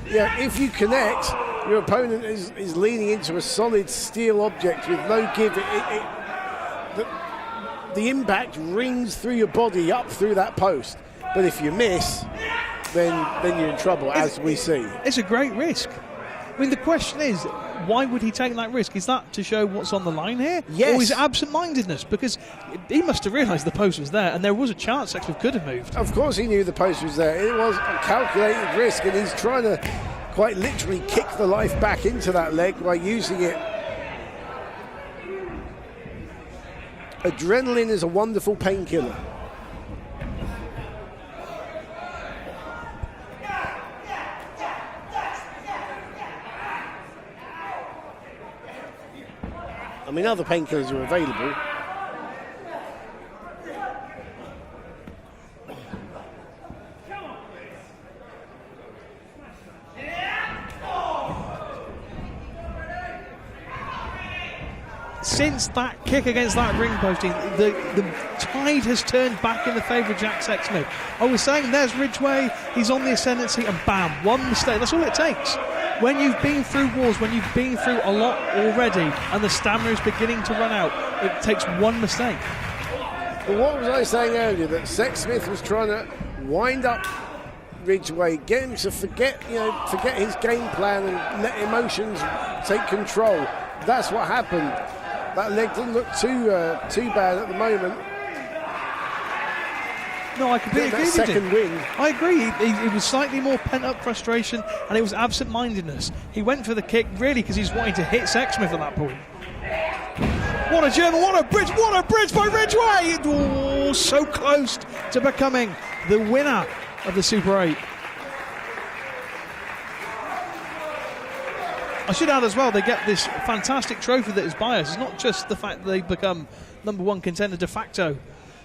if you connect, your opponent is leaning into a solid steel object with no give. The impact rings through your body up through that post. But if you miss, then you're in trouble, as we see. It's a great risk. I mean, the question is, why would he take that risk? Is that to show what's on the line here? Yes. Or is it absent-mindedness? Because he must have realised the post was there, and there was a chance Sexsmith could have moved. Of course he knew the post was there. It was a calculated risk, and he's trying to quite literally kick the life back into that leg by using it. Adrenaline is a wonderful painkiller. I mean, other painkillers are available. Since that kick against that ring posting, the tide has turned back in the favour of Jack Sexsmith. I was saying, there's Ridgeway, he's on the ascendancy, and bam, one mistake. That's all it takes. When you've been through wars, when you've been through a lot already, and the stamina is beginning to run out, it takes one mistake. But what was I saying earlier? That Sexsmith was trying to wind up Ridgeway, get him to forget his game plan and let emotions take control. That's what happened. That leg didn't look too bad at the moment. No, I completely agree with you. Second win. I agree. It was slightly more pent-up frustration, and it was absent-mindedness. He went for the kick, really, because he's wanting to hit Sexsmith at that point. What a German, what a bridge by Ridgeway! Oh, so close to becoming the winner of the Super 8. I should add as well, they get this fantastic trophy that is biased. It's not just the fact that they become #1 contender de facto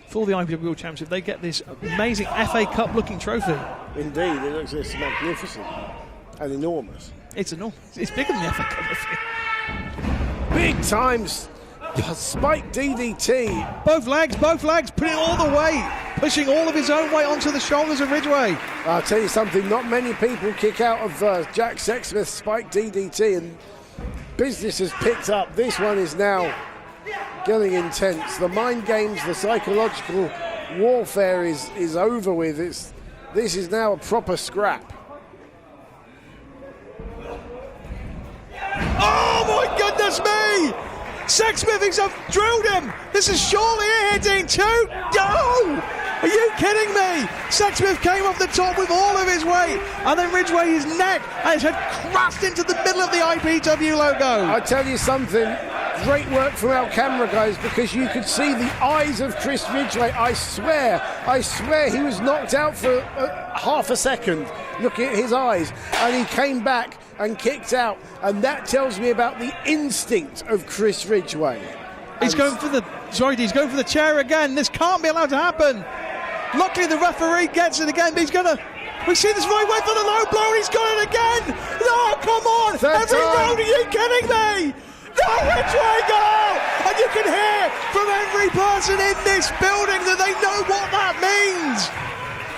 for the IPW World Championship. They get this amazing FA Cup looking trophy. Indeed, it looks just magnificent and enormous. It's enormous. It's bigger than the FA Cup, I think. Big times. Spike DDT. Both legs, putting all the weight, pushing all of his own weight onto the shoulders of Ridgeway. I'll tell you something, not many people kick out of Jack Sexsmith's Spike DDT, and business has picked up. This one is now getting intense. The mind games, the psychological warfare is over with. This is now a proper scrap. Oh my goodness me! Sexsmith have drilled him! This is surely a hitting two! No! Are you kidding me? Sexsmith came off the top with all of his weight, and then Ridgeway, his neck, and his head crashed into the middle of the IPW logo. I tell you something, great work from our camera guys, because you could see the eyes of Chris Ridgeway. I swear he was knocked out for half a second. Look at his eyes, and he came back and kicked out, and that tells me about the instinct of Chris Ridgeway. He's going for the chair again. This can't be allowed to happen. Luckily the referee gets it again, but we see this right way for the low blow, and he's got it again. No, come on. Every round, are you kidding me? No, Ridgeway, go! And you can hear from every person in this building that they know what that means.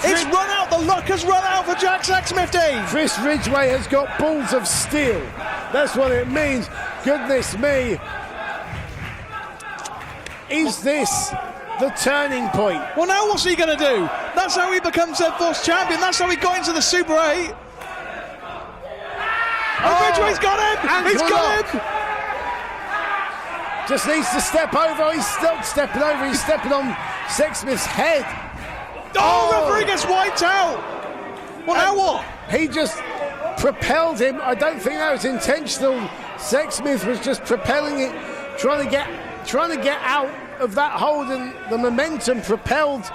It's run out, the luck has run out for Jack Sexsmith. Chris Ridgeway has got balls of steel. That's what it means. Goodness me. Is this the turning point? Well, now what's he going to do? That's how he becomes Z-Force champion. That's how he got into the Super 8. Oh, Ridgeway's got him! He's got him! Just needs to step over. He's still stepping over. He's stepping on Sexsmith's head. Oh, referee gets wiped out. Well, now what? He just propelled him. I don't think that was intentional. Sexsmith was just propelling it, trying to get out of that hold, and the momentum propelled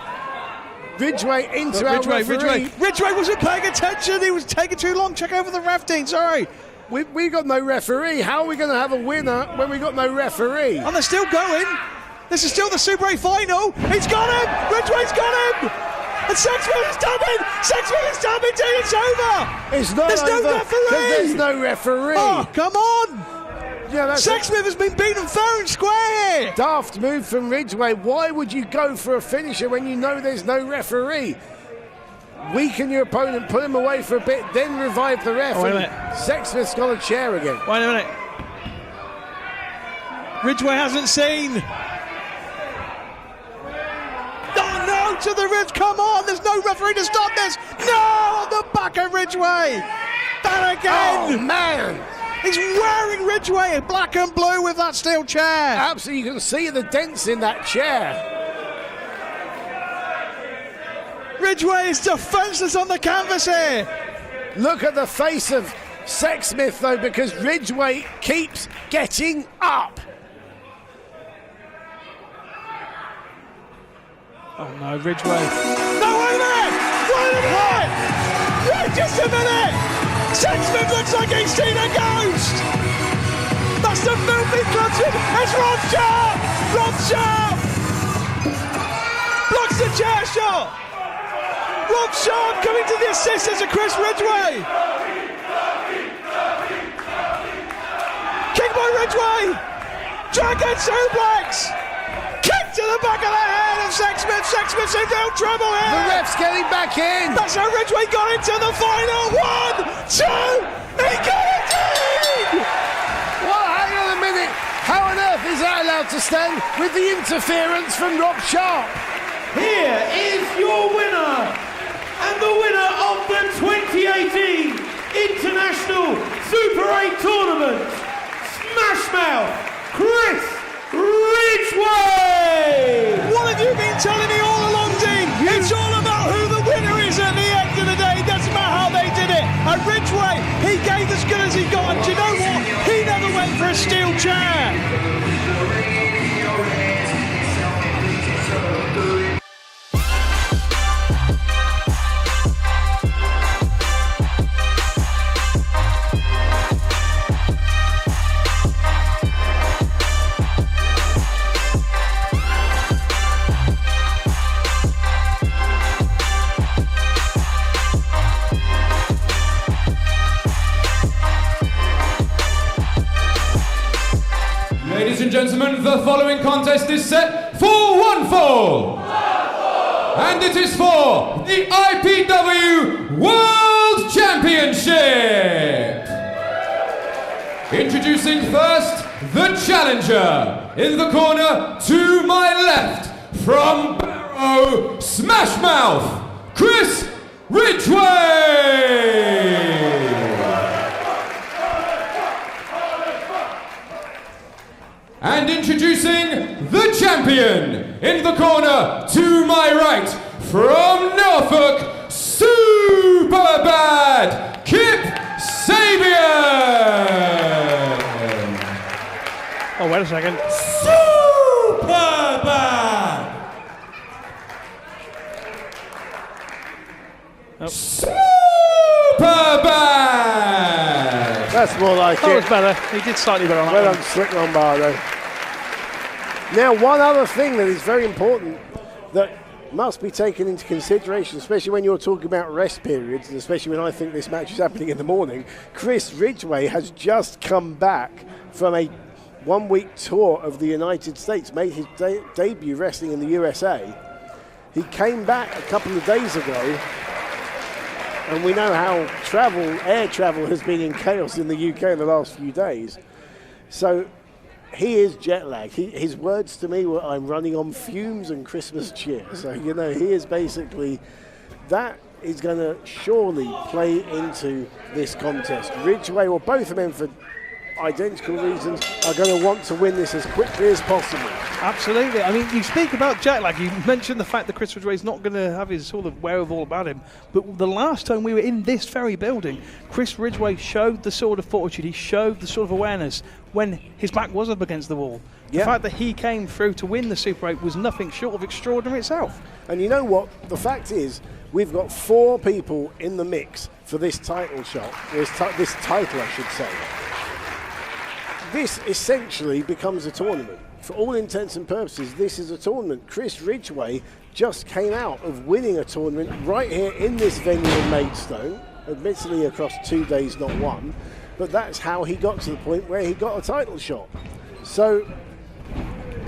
Ridgeway into our referee. Ridgeway wasn't paying attention. He was taking too long. Check over the ref team. Sorry. We got no referee. How are we going to have a winner when we got no referee? And they're still going. This is still the Super 8 final. He's got him. Ridgeway's got him. And Sexsmith is tapping. Sexsmith is tapping. It's over. It's not There's over no referee. there's no referee. Oh, come on. Yeah, that's Sexsmith has been beaten fair and square here. daft move from Ridgeway. Why would you go for a finisher when you know there's no referee? Weaken your opponent, put him away for a bit, then revive the ref. Oh, wait a minute. Sexsmith's got a chair again. Wait a minute. Ridgeway hasn't seen. Oh no, to the Ridge, come on, there's no referee to stop this. No, on the back of Ridgeway. That again. Oh man. He's wearing Ridgeway in black and blue with that steel chair. Absolutely, you can see the dents in that chair. Ridgeway is defenseless on the canvas here. Look at the face of Sexsmith though, because Ridgeway keeps getting up. Oh no, Ridgeway. No, wait a minute! Wait a minute! Wait just a minute! Sexsmith looks like he's seen a ghost! That's the filthy clutch! It's Rob Sharp! Rob Sharp! Blocks the chair shot! Rob Sharp coming to the assistance of Chris Ridgeway! Kick by Ridgeway! Dragon suplex! Kick to the back of the head of Sexsmith! Sexsmith's in real trouble here! The ref's getting back in! That's how Ridgeway got into the final! 1, 2, he got it in! Well, hang on a minute. How on earth is that allowed to stand with the interference from Rob Sharp? Here is your winner, and the winner of the 2018 International Super 8 Tournament, Smash Mouth, Chris Ridgeway! What have you been telling me all along, Dean? It's all about who the winner is at the end of the day. It doesn't matter how they did it. And Ridgeway, he gave as good as he got. And do you know what? He never went for a steel chair. Ladies and gentlemen, the following contest is set for one fall. And it is for the IPW World Championship. Introducing first, the challenger. In the corner to my left, from Barrow Smash Mouth, Chris Ridgeway. And introducing the champion, in the corner to my right, from Norfolk, Superbad, KIP Sabian! Oh, wait a second. Superbad! Superbad! That's more like That it. was better. He did slightly better on that Well one. done, Slick Lombardo. Now, one other thing that is very important that must be taken into consideration, especially when you're talking about rest periods, and especially when I think this match is happening in the morning, Chris Ridgeway has just come back from a one-week tour of the United States, made his debut wrestling in the USA. He came back a couple of days ago, and we know how air travel has been in chaos in the UK in the last few days. So he is jet lagged. His words to me were, "I'm running on fumes and Christmas cheer." So, you know, he is basically, that is going to surely play into this contest. Ridgeway, or both of them for identical reasons, are going to want to win this as quickly as possible. Absolutely. I mean, you speak about jet lag. You mentioned the fact that Chris Ridgeway's not going to have his sort of wherewithal about him. But the last time we were in this very building, Chris Ridgeway showed the sort of fortitude, he showed the sort of awareness when his back was up against the wall. The fact that he came through to win the Super 8 was nothing short of extraordinary itself. And you know what? The fact is, we've got 4 people in the mix for this title shot, this title I should say. This essentially becomes a tournament. For all intents and purposes, this is a tournament. Chris Ridgeway just came out of winning a tournament right here in this venue in Maidstone, admittedly across 2 days, not one, but that's how he got to the point where he got a title shot. So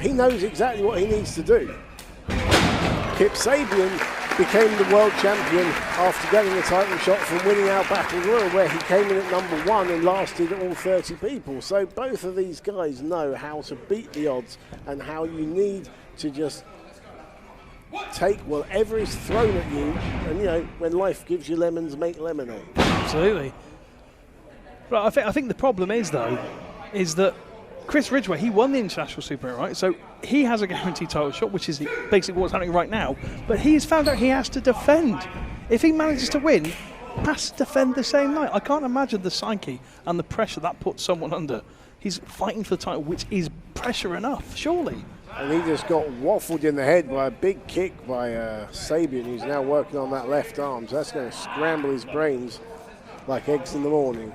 he knows exactly what he needs to do. KIP Sabian became the world champion after getting a title shot from winning our Battle Royal, where he came in at #1 and lasted all 30 people. So both of these guys know how to beat the odds and how you need to just take whatever is thrown at you, and you know, when life gives you lemons, make lemonade. Absolutely. But I think the problem is, though, is that Chris Ridgeway, he won the International Super, right? So he has a guaranteed title shot, which is basically what's happening right now. But he's found out he has to defend. If he manages to win, he has to defend the same night. I can't imagine the psyche and the pressure that puts someone under. He's fighting for the title, which is pressure enough, surely. And he just got waffled in the head by a big kick by Sabian, who's now working on that left arm. So that's going to scramble his brains like eggs in the morning.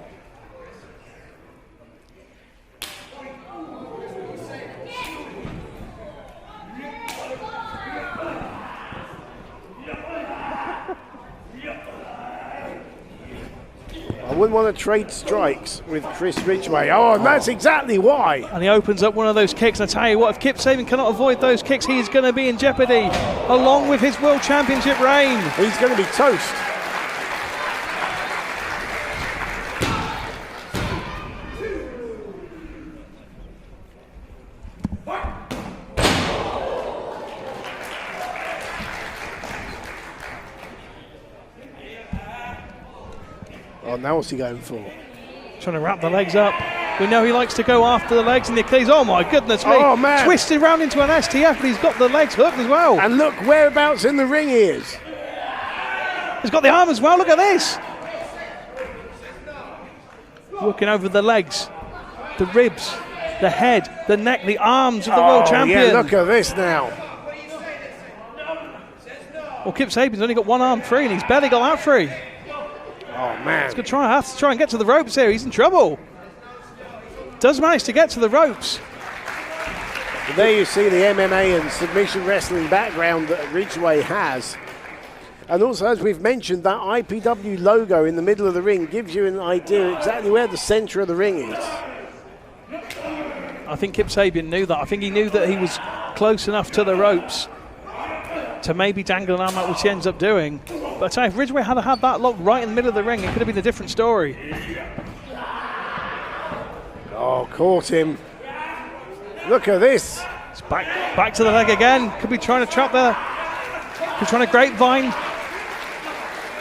I wouldn't want to trade strikes with Chris Ridgeway. Oh, and that's exactly why. And he opens up one of those kicks. And I tell you what, if KIP Sabian cannot avoid those kicks, he's going to be in jeopardy, along with his World Championship reign. He's going to be toast. Oh, now what's he going for? Trying to wrap the legs up. We know he likes to go after the legs and the Achilles. Oh my goodness me. Oh man. Twisted round into an STF, but he's got the legs hooked as well. And look whereabouts in the ring he is. He's got the arm as well, look at this. Working over the legs, the ribs, the head, the neck, the arms of the world champion. Yeah, look at this now. Well, KIP Sabian's only got one arm free and he's barely got that free. Oh man. He's going to have to try and get to the ropes here. He's in trouble. Does manage to get to the ropes. But there you see the MMA and submission wrestling background that Ridgeway has. And also, as we've mentioned, that IPW logo in the middle of the ring gives you an idea exactly where the centre of the ring is. I think KIP Sabian knew that. I think he knew that he was close enough to the ropes to maybe dangle an arm out, which he ends up doing. But I tell you, if Ridgeway had had that lock right in the middle of the ring, it could have been a different story. Oh, caught him. Look at this. It's back to the leg again. Could be trying to trap there. Could be trying to grapevine.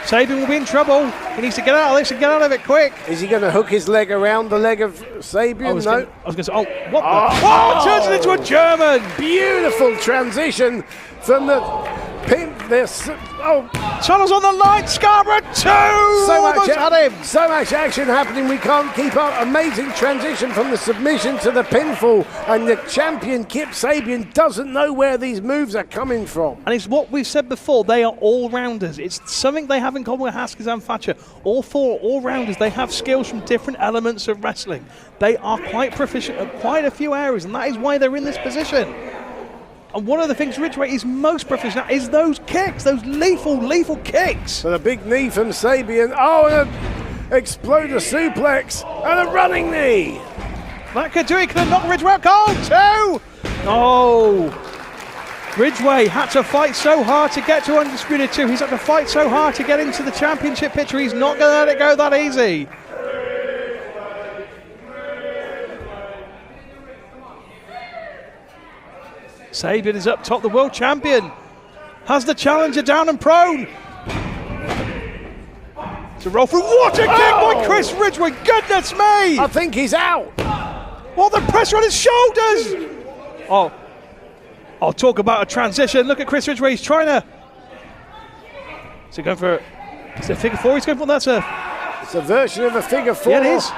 Sabian will be in trouble. He needs to get out of this and get out of it quick. Is he going to hook his leg around the leg of Sabian? I was No. going to say, oh, what the? Oh, turns it into a German. Beautiful transition from the pimp. Tunnels on the line. Scarborough 2. Almost had him. So much action happening. We can't keep up. Amazing transition from the submission to the pinfall. And the champion, KIP Sabian, doesn't know where these moves are coming from. And it's what we've said before. They are all-rounders. It's something they have in common with Haskins and Thatcher. All four all-rounders. They have skills from different elements of wrestling. They are quite proficient at quite a few areas, and that is why they're in this position. And one of the things Ridgeway is most proficient at is those kicks, those lethal kicks. And a big knee from Sabian. Oh, and an exploder suplex and a running knee. That could do it. Could have knocked Ridgeway out cold too. Oh. Ridgeway had to fight so hard to get to Undisputed 2. He's had to fight so hard to get into the championship picture. He's not going to let it go that easy. Sabian is up top, the world champion. Has the challenger down and prone. It's a roll through. What a kick by Chris Ridgeway. Goodness me. I think he's out. What the pressure on his shoulders. Oh, I'll talk about a transition. Look at Chris Ridgeway. He's trying to. Is he going for? Is it a figure four? He's going for. That's a. It's a version of a figure four. Yeah, it is.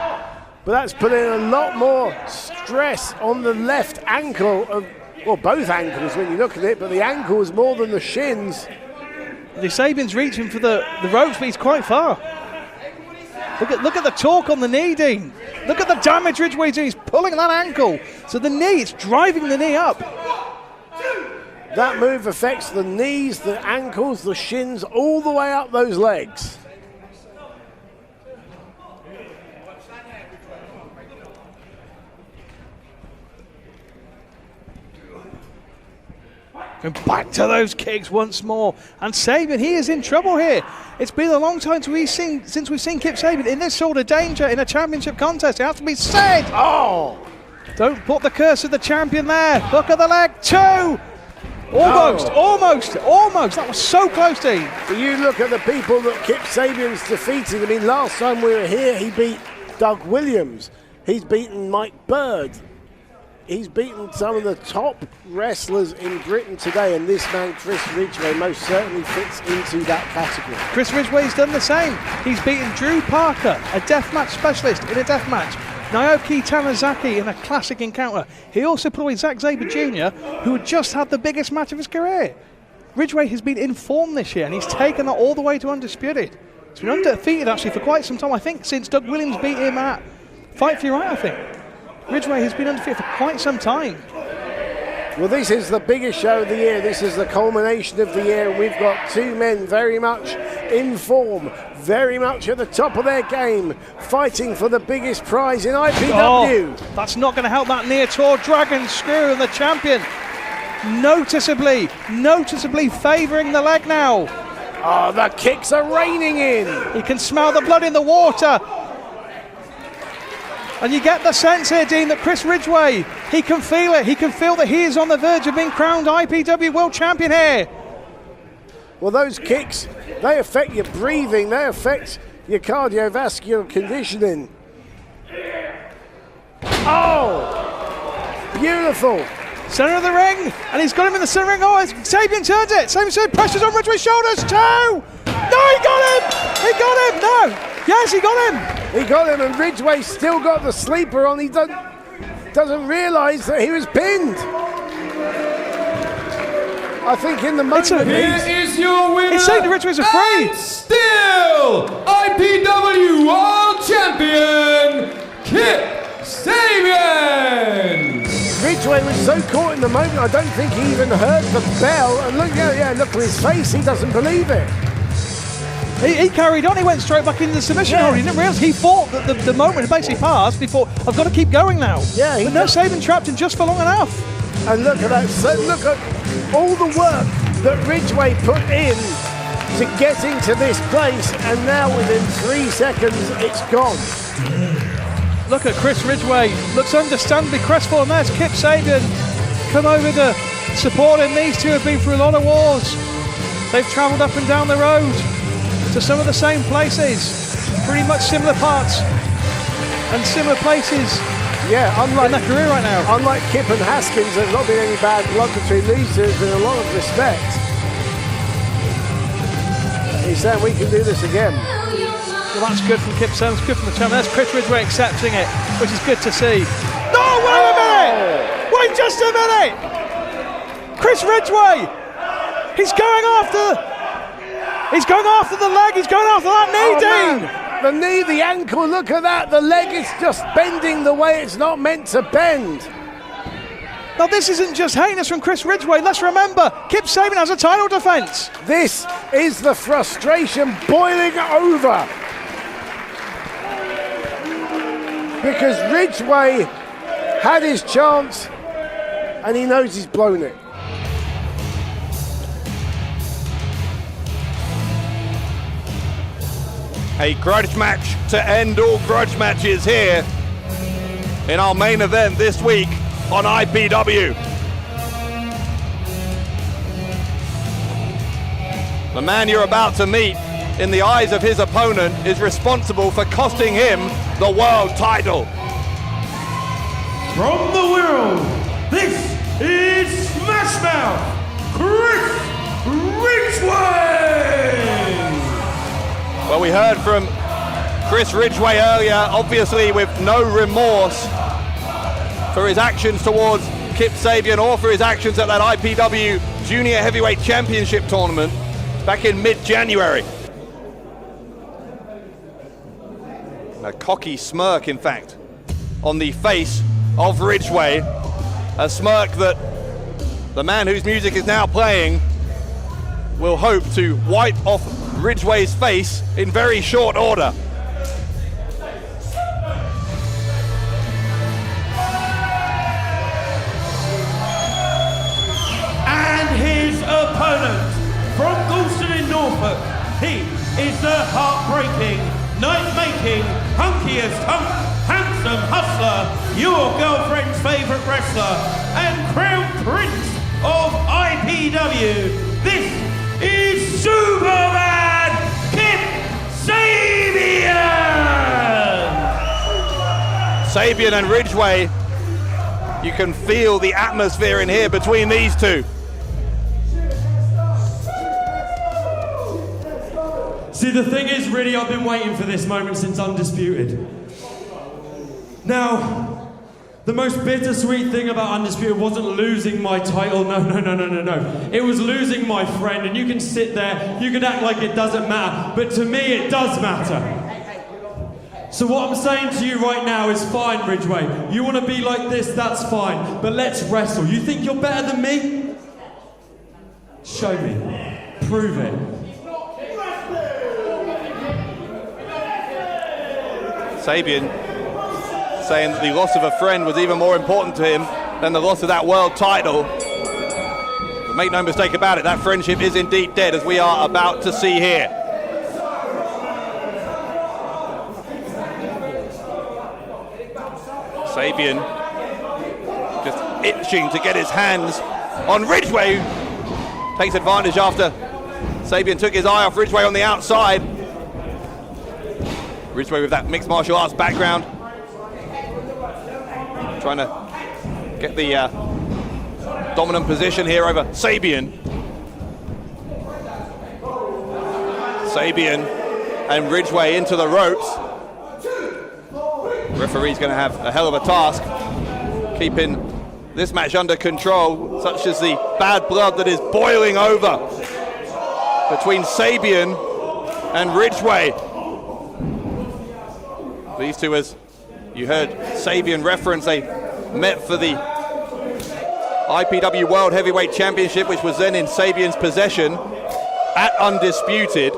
But that's putting a lot more stress on the left ankle of. Well, both ankles when you look at it, but the ankle is more than the shins. The Sabian's reaching for the ropes, but he's quite far. Look at the torque on the knee, Dean. Look at the damage Ridgeway's doing. He's pulling that ankle. So the knee, it's driving the knee up. That move affects the knees, the ankles, the shins, all the way up those legs. Going back to those kicks once more. And Sabian, he is in trouble here. It's been a long time since we've seen Kip Sabian in this sort of danger in a championship contest. It has to be said. Oh! Don't put the curse of the champion there. Look at the leg. 2. Almost. That was so close, Dean. But you look at the people that Kip Sabian's defeated. I mean, last time we were here, he beat Doug Williams. He's beaten Mike Bird. He's beaten some of the top wrestlers in Britain today, and this man, Chris Ridgeway, most certainly fits into that category. Chris Ridgeway's done the same. He's beaten Drew Parker, a deathmatch specialist in a deathmatch. Naoki Tanizaki in a classic encounter. He also put away Zack Sabre Jr., who had just had the biggest match of his career. Ridgeway has been in form this year, and he's taken that all the way to Undisputed. He's been undefeated, actually, for quite some time. I think since Doug Williams beat him at Fight For Your Right, I think. Ridgeway has been undefeated for quite some time. Well, this is the biggest show of the year. This is the culmination of the year. We've got two men very much in form, very much at the top of their game, fighting for the biggest prize in IPW. Oh, that's not going to help that near Tor Dragon Screw, and the champion noticeably favouring the leg now. Oh, the kicks are raining in. He can smell the blood in the water. And you get the sense here, Dean, that Chris Ridgeway, he can feel it. He can feel that he is on the verge of being crowned IPW World Champion here. Well, those kicks, they affect your breathing. They affect your cardiovascular conditioning. Oh, beautiful. Centre of the ring, and he's got him in the centre ring. Oh, Sabian turns it. Sabian turns, pressure's on Ridgeway's shoulders. 2. No, he got him. He got him. No. Yes, he got him. He got him, and Ridgeway still got the sleeper on. He doesn't realise that he was pinned. I think in the moment. Here is your winner. He's saying to Ridgeway's a free. And still IPW World Champion, Kip Sabian. Ridgeway was so caught in the moment, I don't think he even heard the bell. And look at his face, he doesn't believe it. He carried on, he went straight back into the submission hold. He didn't realise, he thought that the moment had basically passed. He thought, I've got to keep going now. Yeah, but no, Sabian trapped him just for long enough. And look at that, so look at all the work that Ridgeway put in to getting to this place, and now within 3 seconds, it's gone. Look at Chris Ridgeway, looks understandably crestfallen. There's Kip Sabian come over to support him. These two have been through a lot of wars. They've travelled up and down the road to some of the same places, pretty much similar parts and similar places. Yeah, unlike in their career right now. Unlike Kip and Haskins, there's not been any bad blood between these two. There's been a lot of respect. He's saying we can do this again. Well, that's good from Kip Sabian, good from the champion. That's Chris Ridgeway accepting it, which is good to see. No, wait a minute! Wait just a minute! Chris Ridgeway! He's going after the leg, he's going after that knee, Dean! Man. The knee, the ankle, look at that. The leg is just bending the way it's not meant to bend. Now this isn't just heinous from Chris Ridgeway. Let's remember, Kip Sabian has a title defence. This is the frustration boiling over. Because Ridgeway had his chance and he knows he's blown it. A grudge match to end all grudge matches here in our main event this week on IPW. The man you're about to meet, in the eyes of his opponent, is responsible for costing him the world title. From the world, this is Smash Mouth, Chris Ridgeway! Well, we heard from Chris Ridgeway earlier, obviously with no remorse for his actions towards Kip Sabian or for his actions at that IPW Junior Heavyweight Championship tournament back in mid-January. A cocky smirk, in fact, on the face of Ridgeway. A smirk that the man whose music is now playing will hope to wipe off Ridgeway's face in very short order. And his opponent from Galston in Norfolk, he is the heartbreaking, night-making, hunkiest handsome hustler, your girlfriend's favorite wrestler, and crown prince of IPW. This is Superbad KIP Sabian! Sabian and Ridgeway, you can feel the atmosphere in here between these two. See, the thing is, really, I've been waiting for this moment since Undisputed. Now, the most bittersweet thing about Undisputed wasn't losing my title, no. It was losing my friend, and you can sit there, you can act like it doesn't matter, but to me it does matter. So what I'm saying to you right now is fine, Ridgeway. You want to be like this, that's fine, but let's wrestle. You think you're better than me? Show me. Prove it. Sabian saying that the loss of a friend was even more important to him than the loss of that world title. But make no mistake about it, that friendship is indeed dead, as we are about to see here. Sabian just itching to get his hands on Ridgeway. Takes advantage after Sabian took his eye off Ridgeway on the outside. Ridgeway with that mixed martial arts background, trying to get the dominant position here over Sabian. Sabian and Ridgeway into the ropes. Referee's going to have a hell of a task keeping this match under control, such as the bad blood that is boiling over between Sabian and Ridgeway. These two, as you heard Sabian reference, they met for the IPW World Heavyweight Championship, which was then in Sabian's possession at Undisputed.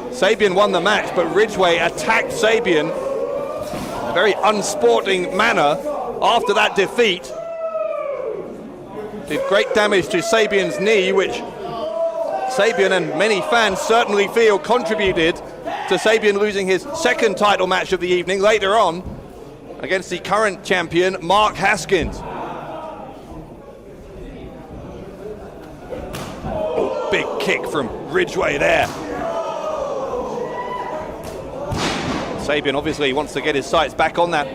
Sabian won the match, but Ridgeway attacked Sabian in a very unsporting manner after that defeat. Did great damage to Sabian's knee, which Sabian and many fans certainly feel contributed to Sabian losing his second title match of the evening later on against the current champion, Mark Haskins. Oh, big kick from Ridgeway there. Sabian obviously wants to get his sights back on that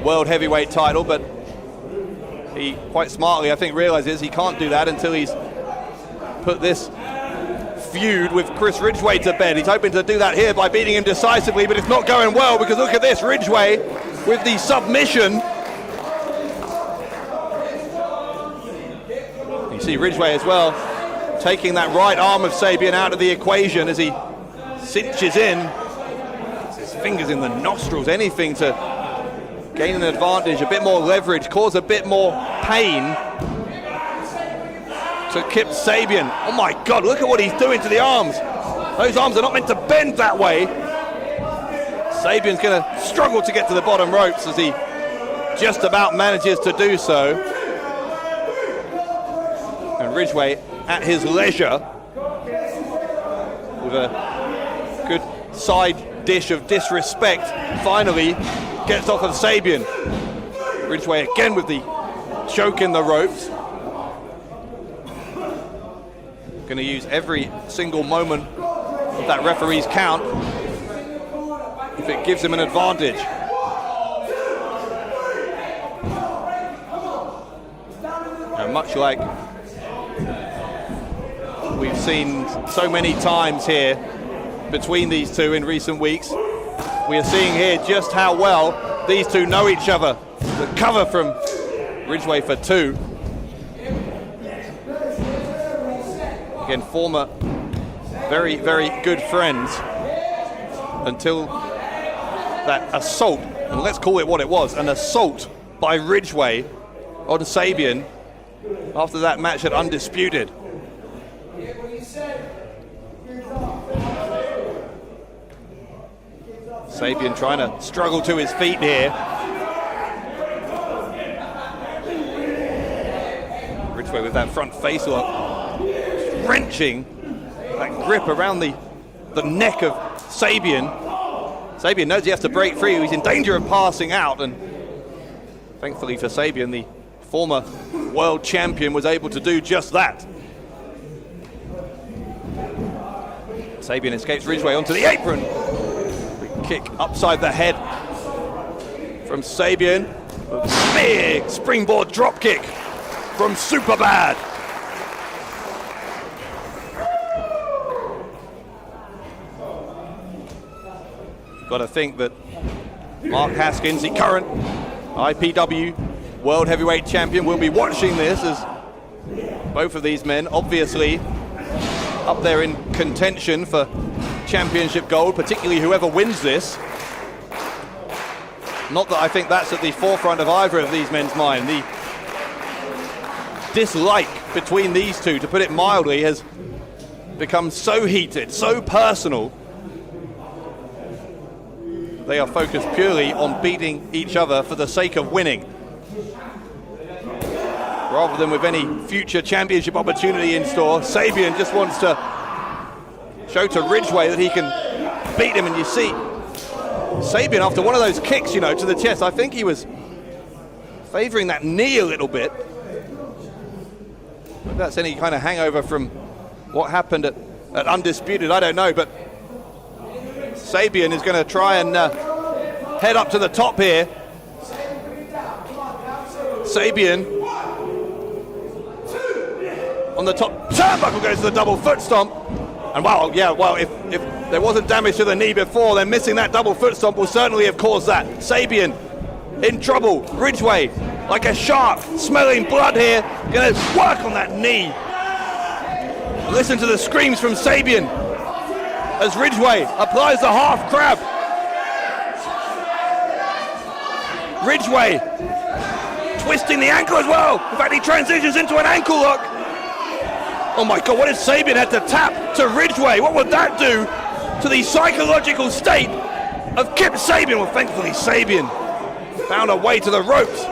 world heavyweight title, but he quite smartly, I think, realizes he can't do that until he's put this feud with Chris Ridgeway to bed. He's hoping to do that here by beating him decisively, but it's not going well, because look at this, Ridgeway with the submission. You see Ridgeway as well taking that right arm of Sabian out of the equation as he cinches in. His fingers in the nostrils, anything to gain an advantage, a bit more leverage, cause a bit more pain to KIP Sabian. Oh my God, look at what he's doing to the arms. Those arms are not meant to bend that way. Sabian's going to struggle to get to the bottom ropes as he just about manages to do so. And Ridgeway at his leisure with a good side dish of disrespect finally gets off of Sabian. Ridgeway again with the choke in the ropes. Going to use every single moment of that referee's count if it gives him an advantage. And much like we've seen so many times here between these two in recent weeks, we are seeing here just how well these two know each other. The cover from Ridgeway for two. Again, former very, very good friends until that assault, and let's call it what it was, an assault by Ridgeway on Sabian after that match at Undisputed. Sabian trying to struggle to his feet here. Ridgeway with that front face lock, wrenching that grip around the neck of Sabian. Sabian knows he has to break free. He's in danger of passing out, and thankfully for Sabian, the former world champion was able to do just that. Sabian escapes Ridgeway onto the apron. Big kick upside the head from Sabian. A big springboard drop kick from Superbad. Got to think that Mark Haskins, the current IPW World Heavyweight Champion, will be watching this, as both of these men obviously up there in contention for championship gold, particularly whoever wins this. Not that I think that's at the forefront of either of these men's mind. The dislike between these two, to put it mildly, has become so heated, so personal. They are focused purely on beating each other for the sake of winning, rather than with any future championship opportunity in store. Sabian just wants to show to Ridgeway that he can beat him, and you see Sabian, after one of those kicks, you know, to the chest, I think he was favoring that knee a little bit. If that's any kind of hangover from what happened at Undisputed, I don't know, but Sabian is going to try and head up to the top here. Sabian on the top turnbuckle, goes to the double foot stomp. And wow, yeah, well, if there wasn't damage to the knee before, then missing that double foot stomp will certainly have caused that. Sabian in trouble. Ridgeway, like a shark, smelling blood here, going to work on that knee. Listen to the screams from Sabian as Ridgeway applies the half crab. Ridgeway twisting the ankle as well. In fact, he transitions into an ankle lock. Oh my God, what if Sabian had to tap to Ridgeway? What would that do to the psychological state of KIP Sabian? Well, thankfully, Sabian found a way to the ropes.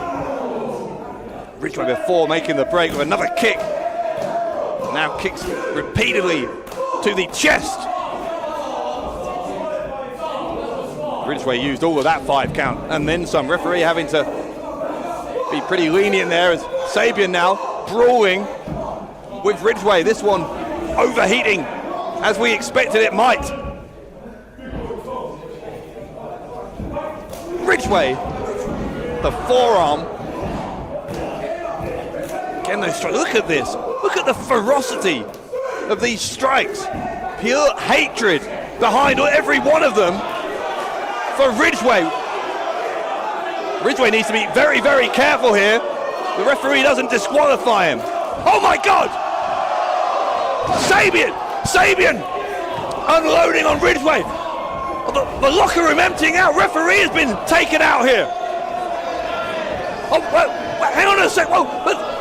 Ridgeway before making the break with another kick. Now kicks repeatedly to the chest. Ridgeway used all of that 5 count and then some. Referee having to be pretty lenient there, as Sabian now brawling with Ridgeway. This one overheating as we expected it might. Ridgeway, the forearm. Again, those strikes. Look at this. Look at the ferocity of these strikes. Pure hatred behind every one of them for Ridgeway. Ridgeway needs to be very, very careful here. The referee doesn't disqualify him. Oh my God! Sabian unloading on Ridgeway. The locker room emptying out. Referee has been taken out here. Oh, well, hang on a sec. Whoa,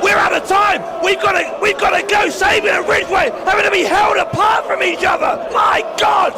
we're out of time. We've got to go. Sabian and Ridgeway having to be held apart from each other. My God!